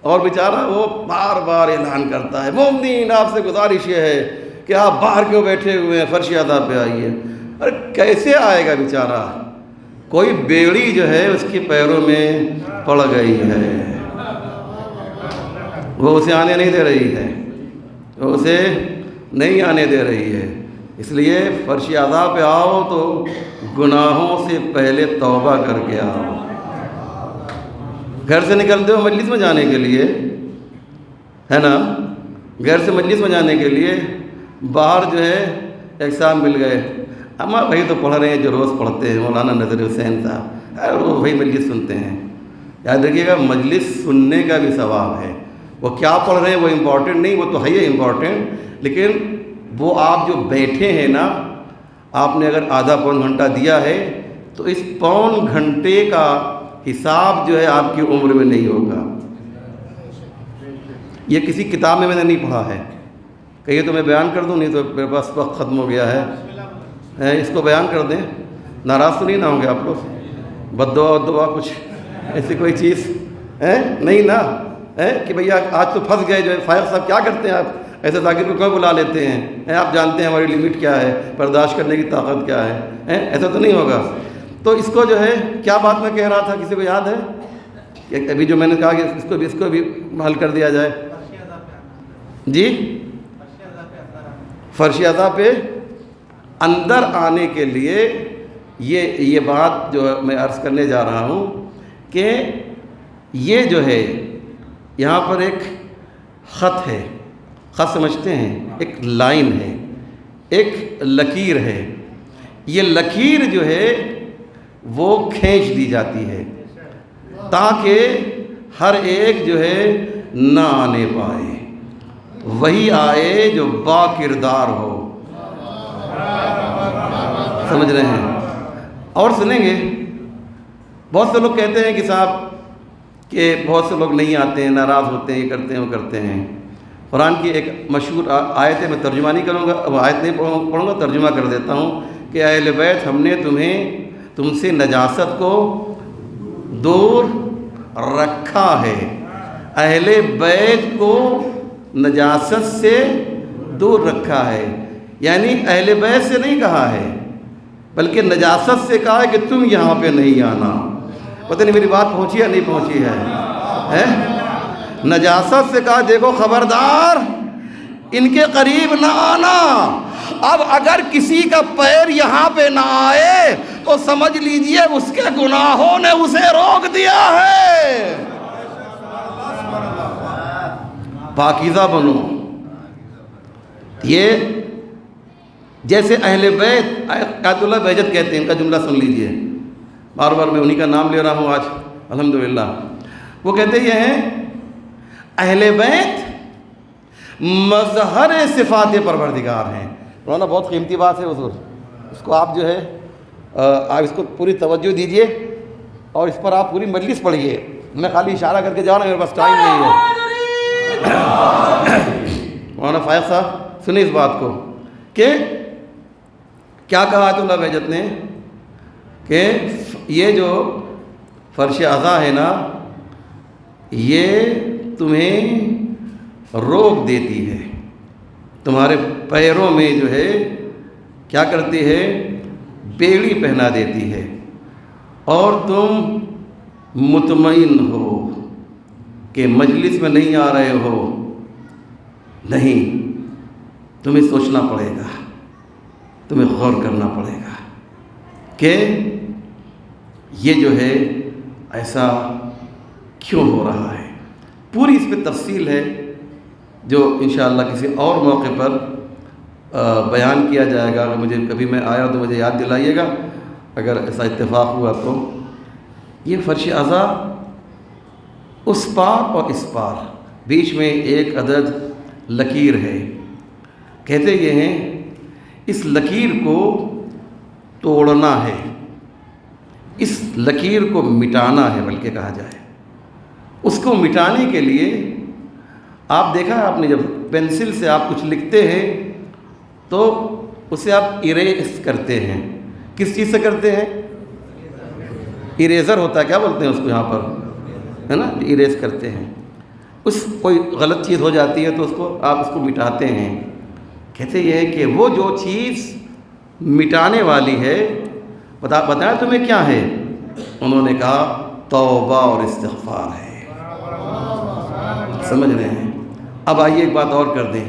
اور بیچارہ وہ بار بار اعلان کرتا ہے مومنین آپ سے گزارش یہ ہے کہ آپ باہر کیوں بیٹھے ہوئے ہیں، فرش ادا پہ آئیے۔ ارے کیسے آئے گا بیچارہ؟ کوئی بیڑی جو ہے اس کے پیروں میں پڑ گئی ہے، وہ اسے آنے نہیں دے رہی ہے، وہ اسے نہیں آنے دے رہی ہے۔ اس لیے فرش ادا پہ آؤ تو گناہوں سے پہلے توبہ کر کے آؤ۔ گھر سے نکلتے ہو مجلس میں جانے کے لیے، ہے نا، گھر سے مجلس میں جانے کے لیے باہر جو ہے ایگزام مل گئے، اما بھائی تو پڑھ رہے ہیں جو روز پڑھتے ہیں، مولانا نظر حسین صاحب، وہ وہی مجلس سنتے ہیں۔ یاد رکھیے گا مجلس سننے کا بھی ثواب ہے، وہ کیا پڑھ رہے ہیں وہ امپورٹنٹ نہیں، وہ تو ہے ہی امپورٹنٹ، لیکن وہ آپ جو بیٹھے ہیں نا، آپ نے اگر آدھا پون گھنٹہ دیا ہے تو اس پون گھنٹے کا حساب جو ہے آپ کی عمر میں نہیں ہوگا۔ یہ کسی کتاب میں نے نہیں پڑھا ہے، کہیے تو میں بیان کر دوں، نہیں تو میرے پاس وقت ختم ہو گیا ہے، اس کو بیان کر دیں، ناراض تو نہیں نہ ہوں گے آپ لوگ؟ بد دعا کچھ ایسی کوئی چیز نہیں نا، کہ بھیا آج تو پھنس گئے جو ہے فائق صاحب کیا کرتے ہیں آپ ایسے ذاکر کو کیوں بلا لیتے ہیں؟ آپ جانتے ہیں ہماری لمٹ کیا ہے، برداشت کرنے کی طاقت کیا ہے، ایسا تو نہیں ہوگا۔ تو اس کو جو ہے کیا بات میں کہہ رہا تھا، کسی کو یاد ہے کہ ابھی جو میں نے کہا کہ اس کو بھی حل کر دیا جائے؟ جی، فرش ادا پہ اندر آنے کے لیے یہ بات جو میں عرض کرنے جا رہا ہوں کہ یہ جو ہے یہاں پر ایک خط ہے، خط سمجھتے ہیں، ایک لائن ہے، ایک لکیر ہے. یہ لکیر جو ہے وہ کھینچ دی جاتی ہے تاکہ ہر ایک جو ہے نہ آنے پائے، وہی آئے جو با کردار ہو. سمجھ رہے ہیں؟ اور سنیں گے بہت سے لوگ کہتے ہیں کہ صاحب کہ بہت سے لوگ نہیں آتے ہیں، ناراض ہوتے ہیں، یہ کرتے ہیں وہ کرتے ہیں. قرآن کی ایک مشہور آیت ہے، میں ترجمہ نہیں کروں گا، اب آیت نہیں پڑھوں گا، ترجمہ کر دیتا ہوں کہ اہل بیت ہم نے تم سے نجاست کو دور رکھا ہے. اہل بیت کو نجاست سے دور رکھا ہے، یعنی اہل بیت سے نہیں کہا ہے بلکہ نجاست سے کہا ہے کہ تم یہاں پہ نہیں آنا. پتہ نہیں میری بات پہنچی یا نہیں پہنچی ہے؟ نجاست سے کہا دیکھو خبردار ان کے قریب نہ آنا. اب اگر کسی کا پیر یہاں پہ نہ آئے تو سمجھ لیجئے اس کے گناہوں نے اسے روک دیا ہے. پاکیزہ بنو. یہ جیسے اہل بیت آیت اللہ بہجت کہتے ہیں، ان کا جملہ سن لیجئے، بار بار میں انہی کا نام لے رہا ہوں آج الحمدللہ. وہ کہتے یہ ہیں اہل بیت مظہر صفات پروردگار ہیں. مولانا بہت قیمتی بات ہے حضور، اس کو آپ جو ہے آپ اس کو پوری توجہ دیجئے اور اس پر آپ پوری مجلس پڑھیے. میں خالی اشارہ کر کے جاؤں نا، میرے پاس ٹائم نہیں ہے. مولانا فائق صاحب سنیں اس بات کو کہ کیا کہا آیت اللہ بہجت نے کہ یہ جو فرش عزا ہے نا یہ تمہیں روک دیتی ہے، تمہارے پیروں میں جو ہے کیا کرتی ہے، بیڑی پہنا دیتی ہے، اور تم مطمئن ہو کہ مجلس میں نہیں آ رہے ہو. نہیں، تمہیں سوچنا پڑے گا، تمہیں غور کرنا پڑے گا کہ یہ جو ہے ایسا کیوں ہو رہا ہے. پوری اس پہ تفصیل ہے جو انشاءاللہ کسی اور موقع پر بیان کیا جائے گا. اگر مجھے کبھی میں آیا تو مجھے یاد دلائیے گا اگر ایسا اتفاق ہوا تو. یہ فرش عزا اس پار اور اس پار بیچ میں ایک عدد لکیر ہے. کہتے یہ ہیں اس لکیر کو توڑنا ہے، اس لکیر کو مٹانا ہے بلکہ کہا جائے. اس کو مٹانے کے لیے آپ دیکھا آپ نے جب پینسل سے آپ کچھ لکھتے ہیں تو اسے آپ اریز کرتے ہیں. کس چیز سے کرتے ہیں؟ اریزر ہوتا ہے، کیا بولتے ہیں اس کو یہاں پر، ہے نا، اریز کرتے ہیں. اس کوئی غلط چیز ہو جاتی ہے تو اس کو آپ اس کو مٹاتے ہیں. کہتے یہ ہے کہ وہ جو چیز مٹانے والی ہے بتایا تمہیں کیا ہے؟ انہوں نے کہا توبہ اور استغفار ہے. سمجھ رہے ہیں؟ اب آئیے ایک بات اور کر دیں.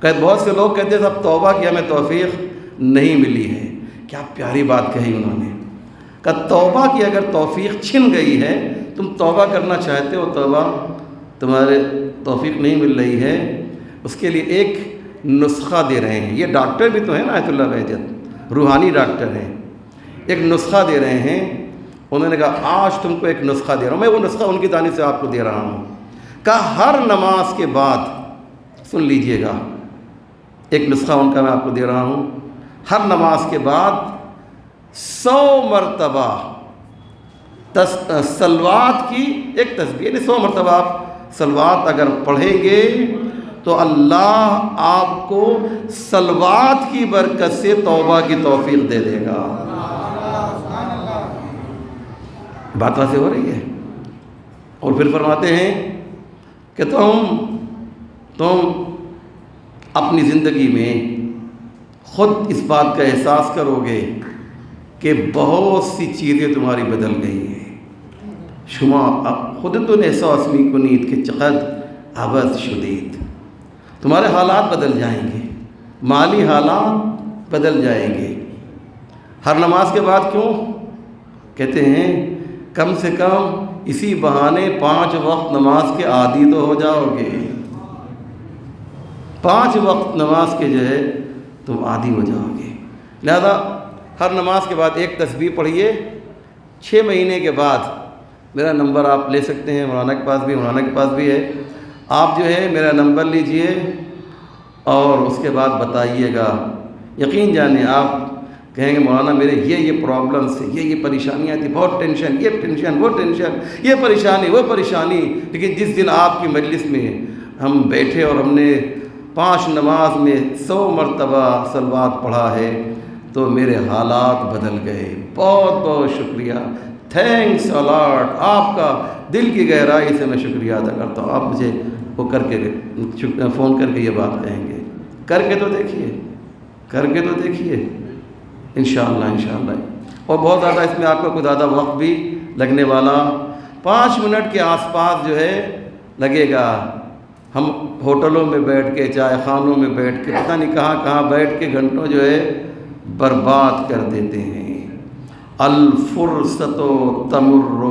بہت سے لوگ کہتے ہیں اب توبہ کی ہمیں توفیق نہیں ملی ہے. کیا پیاری بات کہی انہوں نے، کہ توبہ کی اگر توفیق چھن گئی ہے، تم توبہ کرنا چاہتے ہو، توبہ تمہارے توفیق نہیں مل رہی ہے، اس کے لیے ایک نسخہ دے رہے ہیں. یہ ڈاکٹر بھی تو ہیں نا آیت اللہ بہجت، روحانی ڈاکٹر ہیں. ایک نسخہ دے رہے ہیں. انہوں نے کہا آج تم کو ایک نسخہ دے رہا ہوں، میں وہ نسخہ ان کی جانب سے آپ کو دے رہا ہوں. کہا ہر نماز کے بعد، سن لیجئے گا، ایک نسخہ ان کا میں آپ کو دے رہا ہوں، ہر نماز کے بعد 100 مرتبہ صلوات کی ایک تسبیح، یعنی 100 مرتبہ آپ صلوات اگر پڑھیں گے تو اللہ آپ کو صلوات کی برکت سے توبہ کی توفیق دے دے گا. بات واضح ہو رہی ہے. اور پھر فرماتے ہیں کہ تم اپنی زندگی میں خود اس بات کا احساس کرو گے کہ بہت سی چیزیں تمہاری بدل گئی ہیں. شما خودتون احساس میکنید کہ چقدر عوض شدید. تمہارے حالات بدل جائیں گے، مالی حالات بدل جائیں گے. ہر نماز کے بعد کیوں؟ کہتے ہیں کم سے کم اسی بہانے 5 وقت نماز کے عادی تو ہو جاؤ گے. 5 وقت نماز کے جو ہے تم عادی ہو جاؤ گے. لہذا ہر نماز کے بعد ایک تسبیح پڑھیے. 6 مہینے کے بعد میرا نمبر آپ لے سکتے ہیں، مولانا کے پاس بھی ہے. آپ جو ہے میرا نمبر لیجئے اور اس کے بعد بتائیے گا. یقین جانیں آپ کہیں گے مولانا میرے یہ پرابلمس ہیں، یہ پریشانیاں تھیں، بہت ٹینشن، یہ ٹینشن، وہ ٹینشن، یہ پریشانی، وہ پریشانی. لیکن جس دن آپ کی مجلس میں ہم بیٹھے اور ہم نے 5 نماز میں 100 مرتبہ صلوات پڑھا ہے تو میرے حالات بدل گئے. بہت بہت شکریہ. Thanks allot. آپ کا دل کی گہرائی سے میں شکریہ ادا کرتا ہوں. آپ مجھے وہ فون کر کے یہ بات کہیں گے. کر کے تو دیکھیے انشاءاللہ. اور بہت زیادہ اس میں آپ کا کوئی زیادہ وقت بھی لگنے والا 5 منٹ کے آس پاس جو ہے لگے گا. ہم ہوٹلوں میں بیٹھ کے، چائے خانوں میں بیٹھ کے، پتہ نہیں کہاں بیٹھ کے گھنٹوں جو ہے برباد کر دیتے ہیں. الفرصت تمر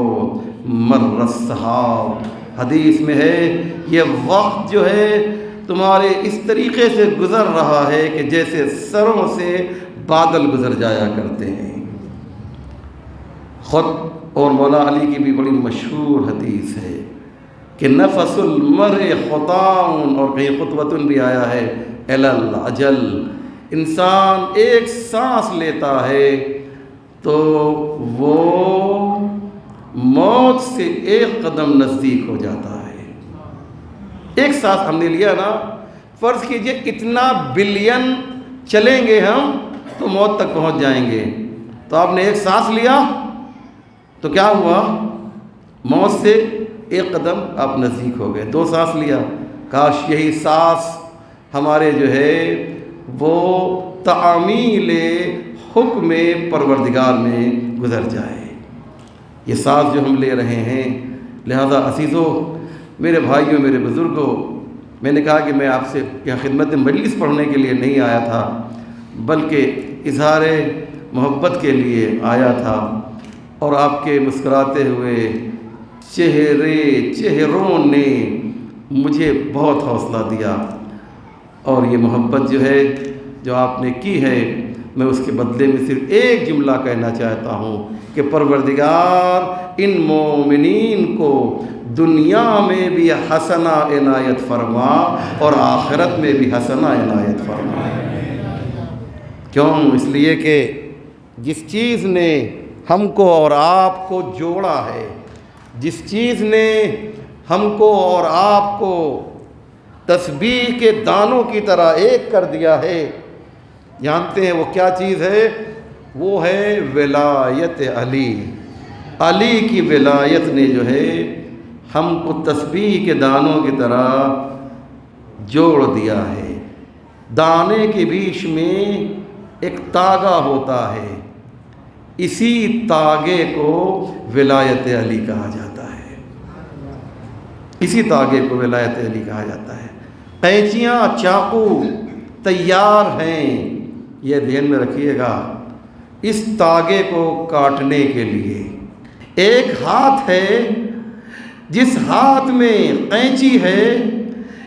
مر السحاب. حدیث میں ہے یہ وقت جو ہے تمہارے اس طریقے سے گزر رہا ہے کہ جیسے سروں سے بادل گزر جایا کرتے ہیں. خود اور مولا علی کی بھی بڑی مشہور حدیث ہے کہ نفس المرء خطاؤن، اور کہیں خطوۃ بھی آیا ہے الی الاجل. انسان ایک سانس لیتا ہے تو وہ موت سے 1 قدم نزدیک ہو جاتا ہے. ایک سانس ہم نے لیا نا، فرض کیجئے اتنا بلین چلیں گے ہم تو موت تک پہنچ جائیں گے. تو آپ نے ایک سانس لیا تو کیا ہوا؟ موت سے 1 قدم آپ نزدیک ہو گئے. 2 سانس لیا، کاش یہی سانس ہمارے جو ہے وہ تعمیل حکم پروردگار میں گزر جائے. یہ سانس جو ہم لے رہے ہیں. لہذا عزیزو، میرے بھائیوں، میرے بزرگوں، میں نے کہا کہ میں آپ سے یہاں خدمت مجلس پڑھنے کے لیے نہیں آیا تھا بلکہ اظہار محبت کے لیے آیا تھا. اور آپ کے مسکراتے ہوئے چہروں نے مجھے بہت حوصلہ دیا. اور یہ محبت جو ہے جو آپ نے کی ہے، میں اس کے بدلے میں صرف ایک جملہ کہنا چاہتا ہوں کہ پروردگار ان مومنین کو دنیا میں بھی حسنہ عنایت فرما اور آخرت میں بھی حسنہ عنایت فرما. کیوں؟ اس لیے کہ جس چیز نے ہم کو اور آپ کو جوڑا ہے، جس چیز نے ہم کو اور آپ کو تسبیح کے دانوں کی طرح ایک کر دیا ہے، جانتے ہیں وہ کیا چیز ہے؟ وہ ہے ولایت علی. علی کی ولایت نے جو ہے ہم کو تسبیح کے دانوں کی طرح جوڑ دیا ہے. دانے کے بیچ میں ایک تاگا ہوتا ہے، اسی تاگے کو ولایت علی کہا جاتا ہے. اسی تاگے کو ولایت علی کہا جاتا ہے. قینچیاں، چاقو تیار ہیں، یہ ذہن میں رکھیے گا، اس تاگے کو کاٹنے کے لیے. ایک ہاتھ ہے، جس ہاتھ میں قینچی ہے،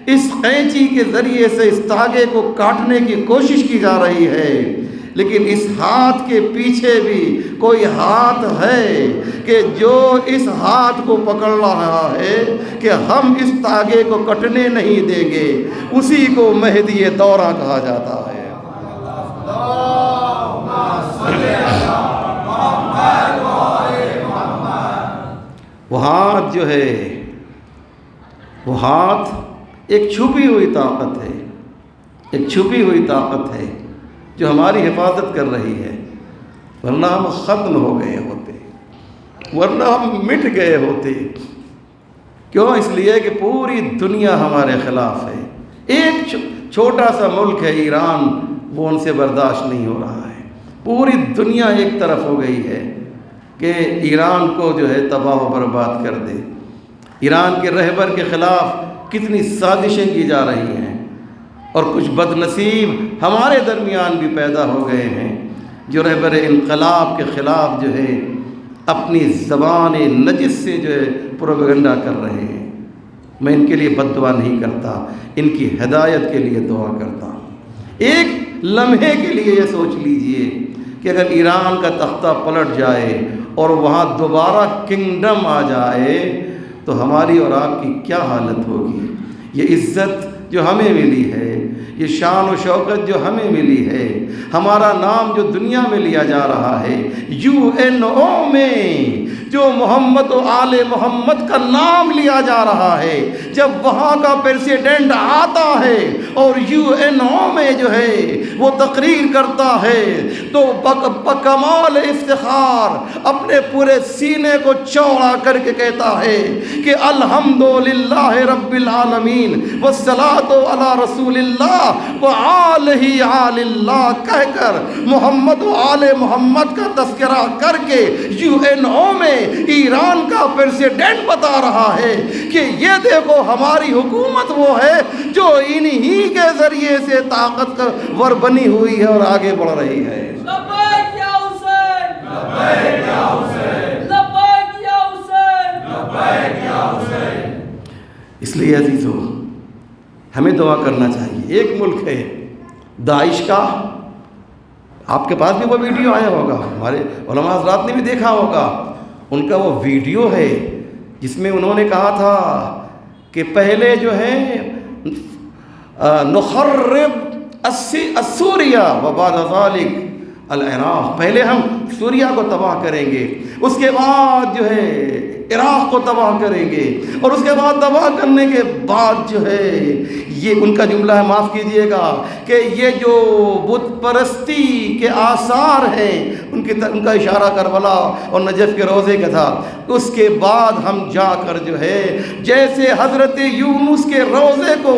اس قینچی کے ذریعے سے اس تاگے کو کاٹنے کی کوشش کی جا رہی ہے. لیکن اس ہاتھ کے پیچھے بھی کوئی ہاتھ ہے کہ جو اس ہاتھ کو پکڑ رہا ہے کہ ہم اس تاگے کو کٹنے نہیں دیں گے. اسی کو مہدی دورہ کہا جاتا ہے. وہ ہاتھ جو ہے، وہ ہاتھ ایک چھپی ہوئی طاقت ہے، ایک چھپی ہوئی طاقت ہے جو ہماری حفاظت کر رہی ہے. ورنہ ہم ختم ہو گئے ہوتے، ورنہ ہم مٹ گئے ہوتے. کیوں؟ اس لیے کہ پوری دنیا ہمارے خلاف ہے. ایک چھوٹا سا ملک ہے ایران، وہ ان سے برداشت نہیں ہو رہا ہے. پوری دنیا ایک طرف ہو گئی ہے کہ ایران کو جو ہے تباہ و برباد کر دے. ایران کے رہبر کے خلاف کتنی سازشیں کی جا رہی ہیں، اور کچھ بد نصیب ہمارے درمیان بھی پیدا ہو گئے ہیں جو رہبر انقلاب کے خلاف جو ہے اپنی زبان نجس سے جو ہے پروپیگنڈا کر رہے ہیں. میں ان کے لیے بد دعا نہیں کرتا، ان کی ہدایت کے لیے دعا کرتا ہوں. ایک لمحے کے لیے یہ سوچ لیجئے کہ اگر ایران کا تختہ پلٹ جائے اور وہاں دوبارہ کنگڈم آ جائے تو ہماری اور آپ کی کیا حالت ہوگی. یہ عزت جو ہمیں ملی ہے، یہ شان و شوکت جو ہمیں ملی ہے، ہمارا نام جو دنیا میں لیا جا رہا ہے، UNESCO میں جو محمد و آل محمد کا نام لیا جا رہا ہے، جب وہاں کا پریسیڈنٹ آتا ہے اور UNESCO میں جو ہے وہ تقریر کرتا ہے تو بکمال افتخار اپنے پورے سینے کو چوڑا کر کے کہتا ہے کہ الحمدللہ رب العالمین والصلاۃ علی رسول اللہ وآلہ آل اللہ کہہ کر محمد و آل محمد کا تذکرہ کر کے UNESCO میں ایران کا پریسیڈنٹ بتا رہا ہے کہ یہ دیکھو ہماری حکومت وہ ہے جو انہی کے ذریعے سے طاقتور بنی ہوئی ہے اور آگے بڑھ رہی ہے. لبیک یا حسین، لبیک یا حسین، لبیک یا حسین، لبیک یا حسین. اس لیے عزیزو ہمیں دعا کرنا چاہیے. ایک ملک ہے داعش کا، آپ کے پاس بھی وہ ویڈیو آیا ہوگا، ہمارے علماء حضرات نے بھی دیکھا ہوگا. ان کا وہ ویڈیو ہے جس میں انہوں نے کہا تھا کہ پہلے جو ہے نخرب سوریا وبعد ذلك العراق، پہلے ہم سوریا کو تباہ کریں گے، اس کے بعد جو ہے عراق کو تباہ کریں گے، اور اس کے بعد تباہ کرنے کے بعد جو ہے یہ ان کا جملہ ہے، معاف کیجئے گا، کہ یہ جو بت پرستی کے آثار ہیں ان کا اشارہ کربلا اور نجف کے روزے کا تھا. اس کے بعد ہم جا کر جو ہے جیسے حضرت یونس کے روزے کو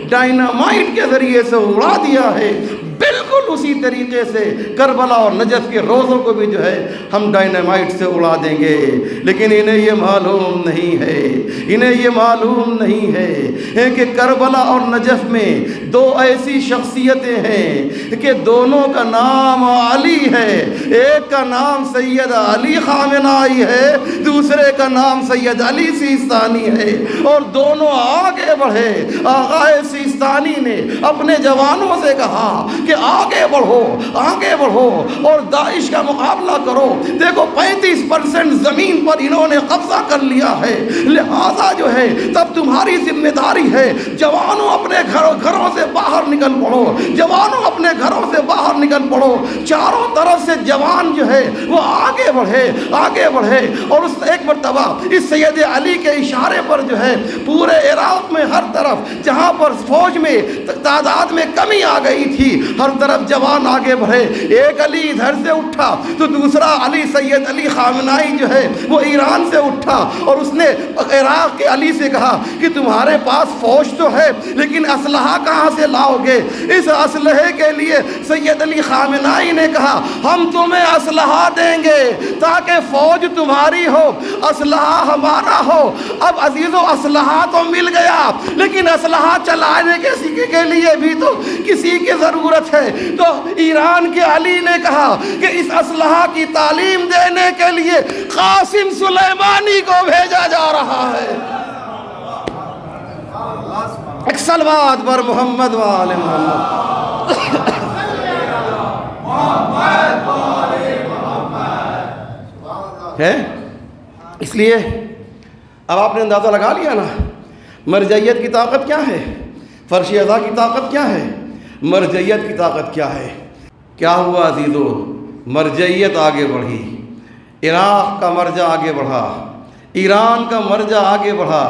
ڈائنامائٹ کے ذریعے سے اڑا دیا ہے، بالکل اسی طریقے سے کربلا اور نجف کے روزوں کو بھی جو ہے ہم ڈائنامائٹ سے اڑا دیں گے. لیکن انہیں یہ معلوم نہیں ہے، انہیں یہ معلوم نہیں ہے کہ کربلا اور نجف میں دو ایسی شخصیتیں ہیں کہ دونوں کا نام علی ہے. ایک کا نام سید علی خامنائی ہے، دوسرے کا نام سید علی سیستانی ہے، اور دونوں آگے بڑھے. آقا سیستانی نے اپنے جوانوں سے کہا کہ آگے بڑھو، آگے بڑھو اور داعش کا مقابلہ کرو. دیکھو 35% زمین پر انہوں نے قبضہ کر لیا ہے، لہذا جو ہے تب تمہاری ذمہ داری ہے جوانوں اپنے گھروں سے باہر نکل پڑو، جوانوں اپنے گھروں سے باہر نکل پڑو. چاروں طرف سے جوان جو ہے وہ آگے بڑھے، آگے بڑھے. اور اس ایک مرتبہ اس سید علی کے اشارے پر جو ہے پورے عراق میں ہر طرف جہاں پر فوج میں تعداد میں کمی آ گئی تھی، ہر طرف جوان آگے بڑھے. ایک علی ادھر سے اٹھا تو دوسرا علی سید علی خامنائی جو ہے وہ ایران سے اٹھا، اور اس نے عراق کے علی سے کہا کہ تمہارے پاس فوج تو ہے لیکن اسلحہ کہاں سے لاؤ گے؟ اس اسلحے کے لیے سید علی خامنائی نے کہا ہم تمہیں اسلحہ دیں گے تاکہ فوج تمہاری ہو، اسلحہ ہمارا ہو. اب عزیزو اسلحہ تو مل گیا لیکن اسلحہ چلانے کے لیے بھی تو کسی کی ضرورت ہے. تو ایران کے علی نے کہا کہ اس اسلحہ کی تعلیم دینے کے لیے قاسم سلیمانی کو بھیجا جا رہا ہے. ایک صلوات پر محمد و آل محمد. ہے اس لیے اب آپ نے اندازہ لگا لیا نا مرجعیت کی طاقت کیا ہے، فرش ازا کی طاقت کیا ہے، مرجعیت کی طاقت کیا ہے. کیا ہوا عزیزو؟ مرجعیت آگے بڑھی، عراق کا مرجع آگے بڑھا، ایران کا مرجع آگے بڑھا.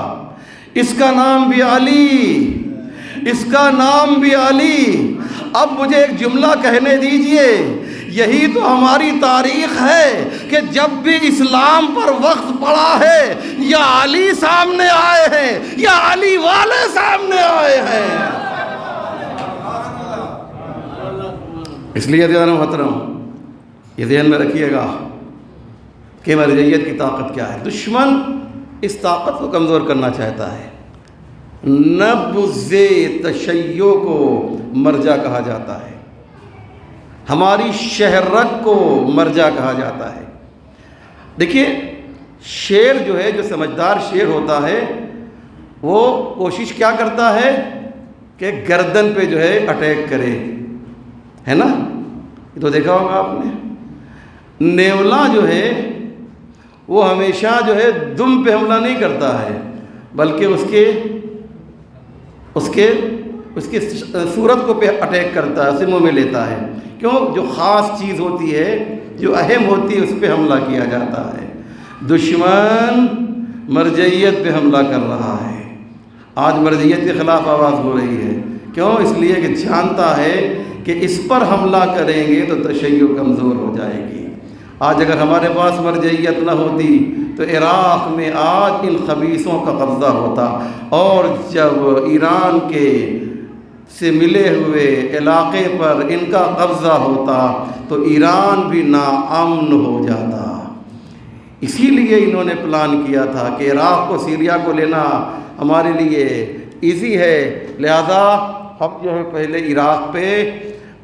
اس کا نام بھی علی، اس کا نام بھی علی. اب مجھے ایک جملہ کہنے دیجئے، یہی تو ہماری تاریخ ہے کہ جب بھی اسلام پر وقت پڑا ہے یا علی سامنے آئے ہیں یا علی والے سامنے آئے ہیں. اس لیے عزیزان محترم یہ ذہن میں رکھیے گا کہ مرجعیت کی طاقت کیا ہے. دشمن اس طاقت کو کمزور کرنا چاہتا ہے. نبض تشیع کو مرجع کہا جاتا ہے، ہماری شہرت کو مرجع کہا جاتا ہے. دیکھیے شیر جو ہے، جو سمجھدار شیر ہوتا ہے وہ کوشش کیا کرتا ہے کہ گردن پہ جو ہے اٹیک کرے، ہے نا؟ یہ تو دیکھا ہوگا آپ نے۔ نیولا جو ہے وہ ہمیشہ جو ہے دم پہ حملہ نہیں کرتا ہے، بلکہ اس کے صورت کو پہ اٹیک کرتا ہے، اسے منہ میں لیتا ہے۔ کیوں؟ جو خاص چیز ہوتی ہے، جو اہم ہوتی ہے، اس پہ حملہ کیا جاتا ہے۔ دشمن مرجعیت پہ حملہ کر رہا ہے، آج مرجعیت کے خلاف آواز ہو رہی ہے۔ کیوں؟ اس لیے کہ جانتا ہے کہ اس پر حملہ کریں گے تو تشیع کمزور ہو جائے گی۔ آج اگر ہمارے پاس مرجعیت نہ ہوتی تو عراق میں آج ان خبیثوں کا قبضہ ہوتا، اور جب ایران کے سے ملے ہوئے علاقے پر ان کا قبضہ ہوتا تو ایران بھی ناامن ہو جاتا۔ اسی لیے انہوں نے پلان کیا تھا کہ عراق کو، سیریا کو لینا ہمارے لیے ایزی ہے، لہذا ہم جو ہے پہلے عراق پہ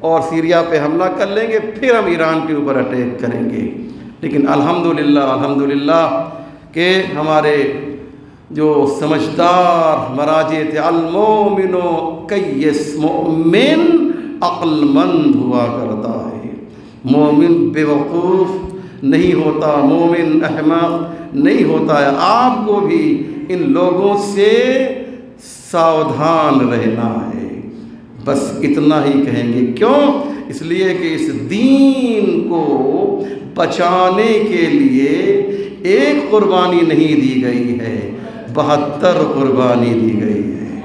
اور سیریا پہ حملہ کر لیں گے، پھر ہم ایران کے اوپر اٹیک کریں گے۔ لیکن الحمدللہ کہ ہمارے جو سمجھدار مراجع تھے، المومن کیس، مومن عقل مند ہوا کرتا ہے، مومن بے وقوف نہیں ہوتا، مومن احمق نہیں ہوتا ہے۔ آپ کو بھی ان لوگوں سے ساودھان رہنا ہے، بس اتنا ہی کہیں گے۔ کیوں؟ اس لیے کہ اس دین کو بچانے کے لیے ایک قربانی نہیں دی گئی ہے، 72 قربانی دی گئی ہے۔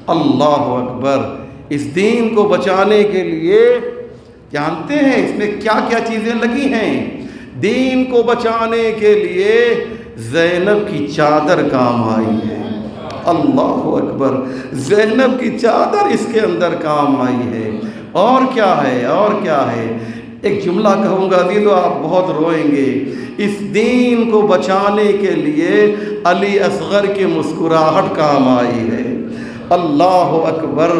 اللہ اکبر! اس دین کو بچانے کے لیے جانتے ہیں اس میں کیا کیا چیزیں لگی ہیں؟ دین کو بچانے کے لیے زینب کی چادر کام آئی ہے۔ اللہ اکبر! زینب کی چادر اس کے اندر کام آئی ہے۔ اور کیا ہے؟ اور کیا ہے؟ ایک جملہ کہوں گا عزیزو، آپ بہت روئیں گے۔ اس دین کو بچانے کے لیے علی اصغر کی مسکراہٹ کام آئی ہے۔ اللہ اکبر!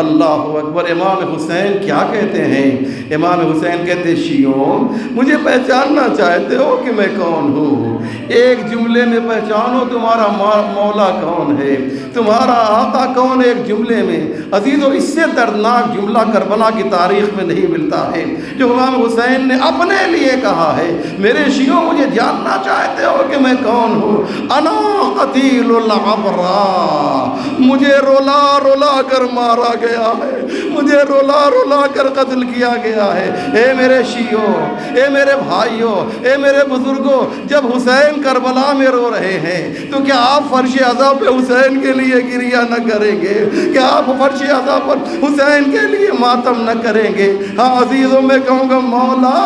اللہ اکبر! امام حسین کیا کہتے ہیں؟ امام حسین کہتے ہیں، شیعوں مجھے پہچاننا چاہتے ہو کہ میں کون ہوں؟ ایک جملے میں پہچانو تمہارا مولا کون ہے، تمہارا آقا کون ہے، ایک جملے میں۔ عزیزو اس سے دردناک جملہ کربلا کی تاریخ میں نہیں ملتا ہے جو امام حسین نے اپنے لیے کہا ہے۔ میرے شیعوں مجھے جاننا چاہتے ہو کہ میں کون ہوں؟ انا قتیل العبرا، مجھے رولا رولا کر مارا گیا ہے، مجھے رولا رولا کر قتل کیا گیا ہے۔ اے میرے شیعوں، اے میرے بھائیوں، اے میرے بزرگوں، جب حسین کربلا میں رو رہے ہیں تو کیا آپ فرش عزا پہ حسین کے لیے گریہ نہ کریں گے؟ کیا آپ فرش عزا پر حسین کے لیے ماتم نہ کریں گے؟ ہاں عزیزوں، میں کہوں گا مولا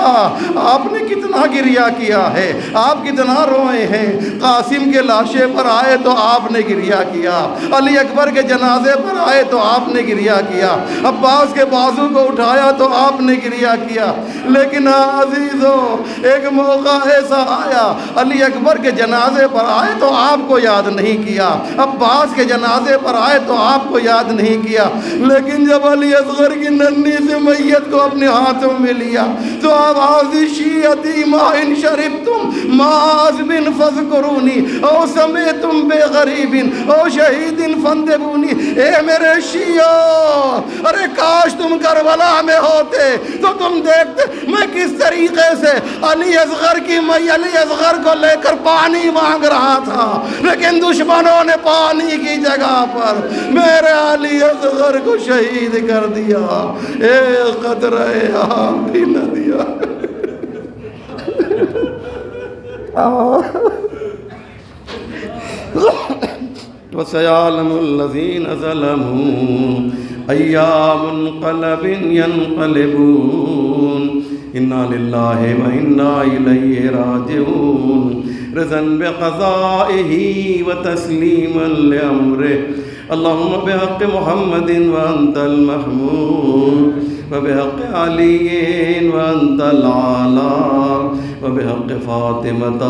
آپ نے کتنا گریہ کیا ہے، آپ کتنا روئے ہیں۔ قاسم کے لاشے پر آئے تو آپ نے گریہ کیا، علی اکبر کے جنازے پر آئے تو آپ نے گریہ کیا، عباس کے بازو کو اٹھایا تو آپ نے گریہ کیا۔ لیکن عزیزو ایک موقع ایسا آیا، علی اکبر کے جنازے پر آئے تو آپ کو یاد نہیں کیا، عباس کے جنازے پر آئے تو آپ کو یاد نہیں کیا، لیکن جب علی اصغر کی ننھی سے میت کو اپنے ہاتھوں میں لیا تو آواز شیعتی ما ان شربتم معاذ بن فذکرونی او سمیتم بے غریب او شہید فندبونی۔ اے میرے شیعوں، ارے کاش تم کربلا میں ہوتے تو تم دیکھتے میں کس طریقے سے علی اصغر کو لے کر پانی مانگ رہا تھا، لیکن دشمنوں نے پانی کی جگہ پر میرے علی اصغر کو شہید کر دیا، ایک قطرہ آب بھی نہ دیا۔ وَسَيَعْلَمُ الَّذِينَ ظَلَمُوا أَيَّ مُنْقَلَبٍ يَنْقَلِبُونَ إِنَّا لِلَّهِ وَإِنَّا إِلَيْهِ رَاجِعُونَ رِضًا بِقَضَائِهِ وَتَسْلِيمًا لِأَمْرِهِ اللهم بحق محمد وأنت المحمود وبحق علي وأنت العالى وبحق فاطمة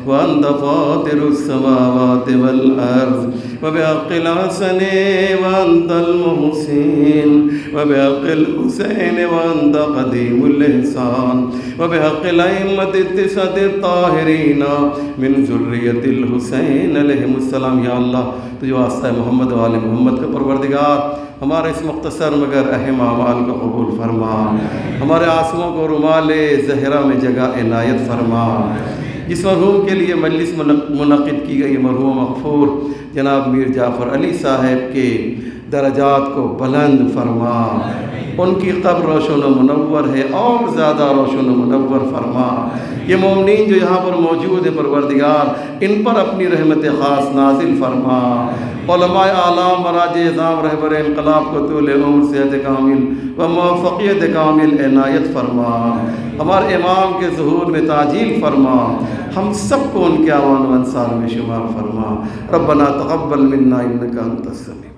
وأنت فاطر السماوات والأرض وبحق الحسن وأنت المحسن وبحق الحسين وأنت قديم الإحسان وبحق الأئمة التسعة الطاهرين من ذرية الحسين علیہم السلام. یا اللہ تجھے واسطہ محمد و آل محمد کا پروردگار ہمارے اس مختصر مگر اہم اعمال کو قبول فرما. ہمارے آنسوؤں کو رومال زہرا میں جگہ عنایت فرما. جس مرحوم کے لیے مجلس منعقد کی گئی مرحوم مغفور جناب میر جعفر علی صاحب کے درجات کو بلند فرما. ان کی قبر روشن و منور ہے، اور زیادہ روشن و منور فرما. یہ مومنین جو یہاں پر موجود ہیں پروردگار ان پر اپنی رحمت خاص نازل فرما. علماء اعلام مراجع اعظام رہبر انقلاب کو طول عمر صحت کامل و موفقیت کامل عنایت فرما. ہمارے امام کے ظہور میں تعجیل فرما. ہم سب کو ان کے اعوان و انصار میں شمار فرما. ربنا تقبل منا انک انت السمیع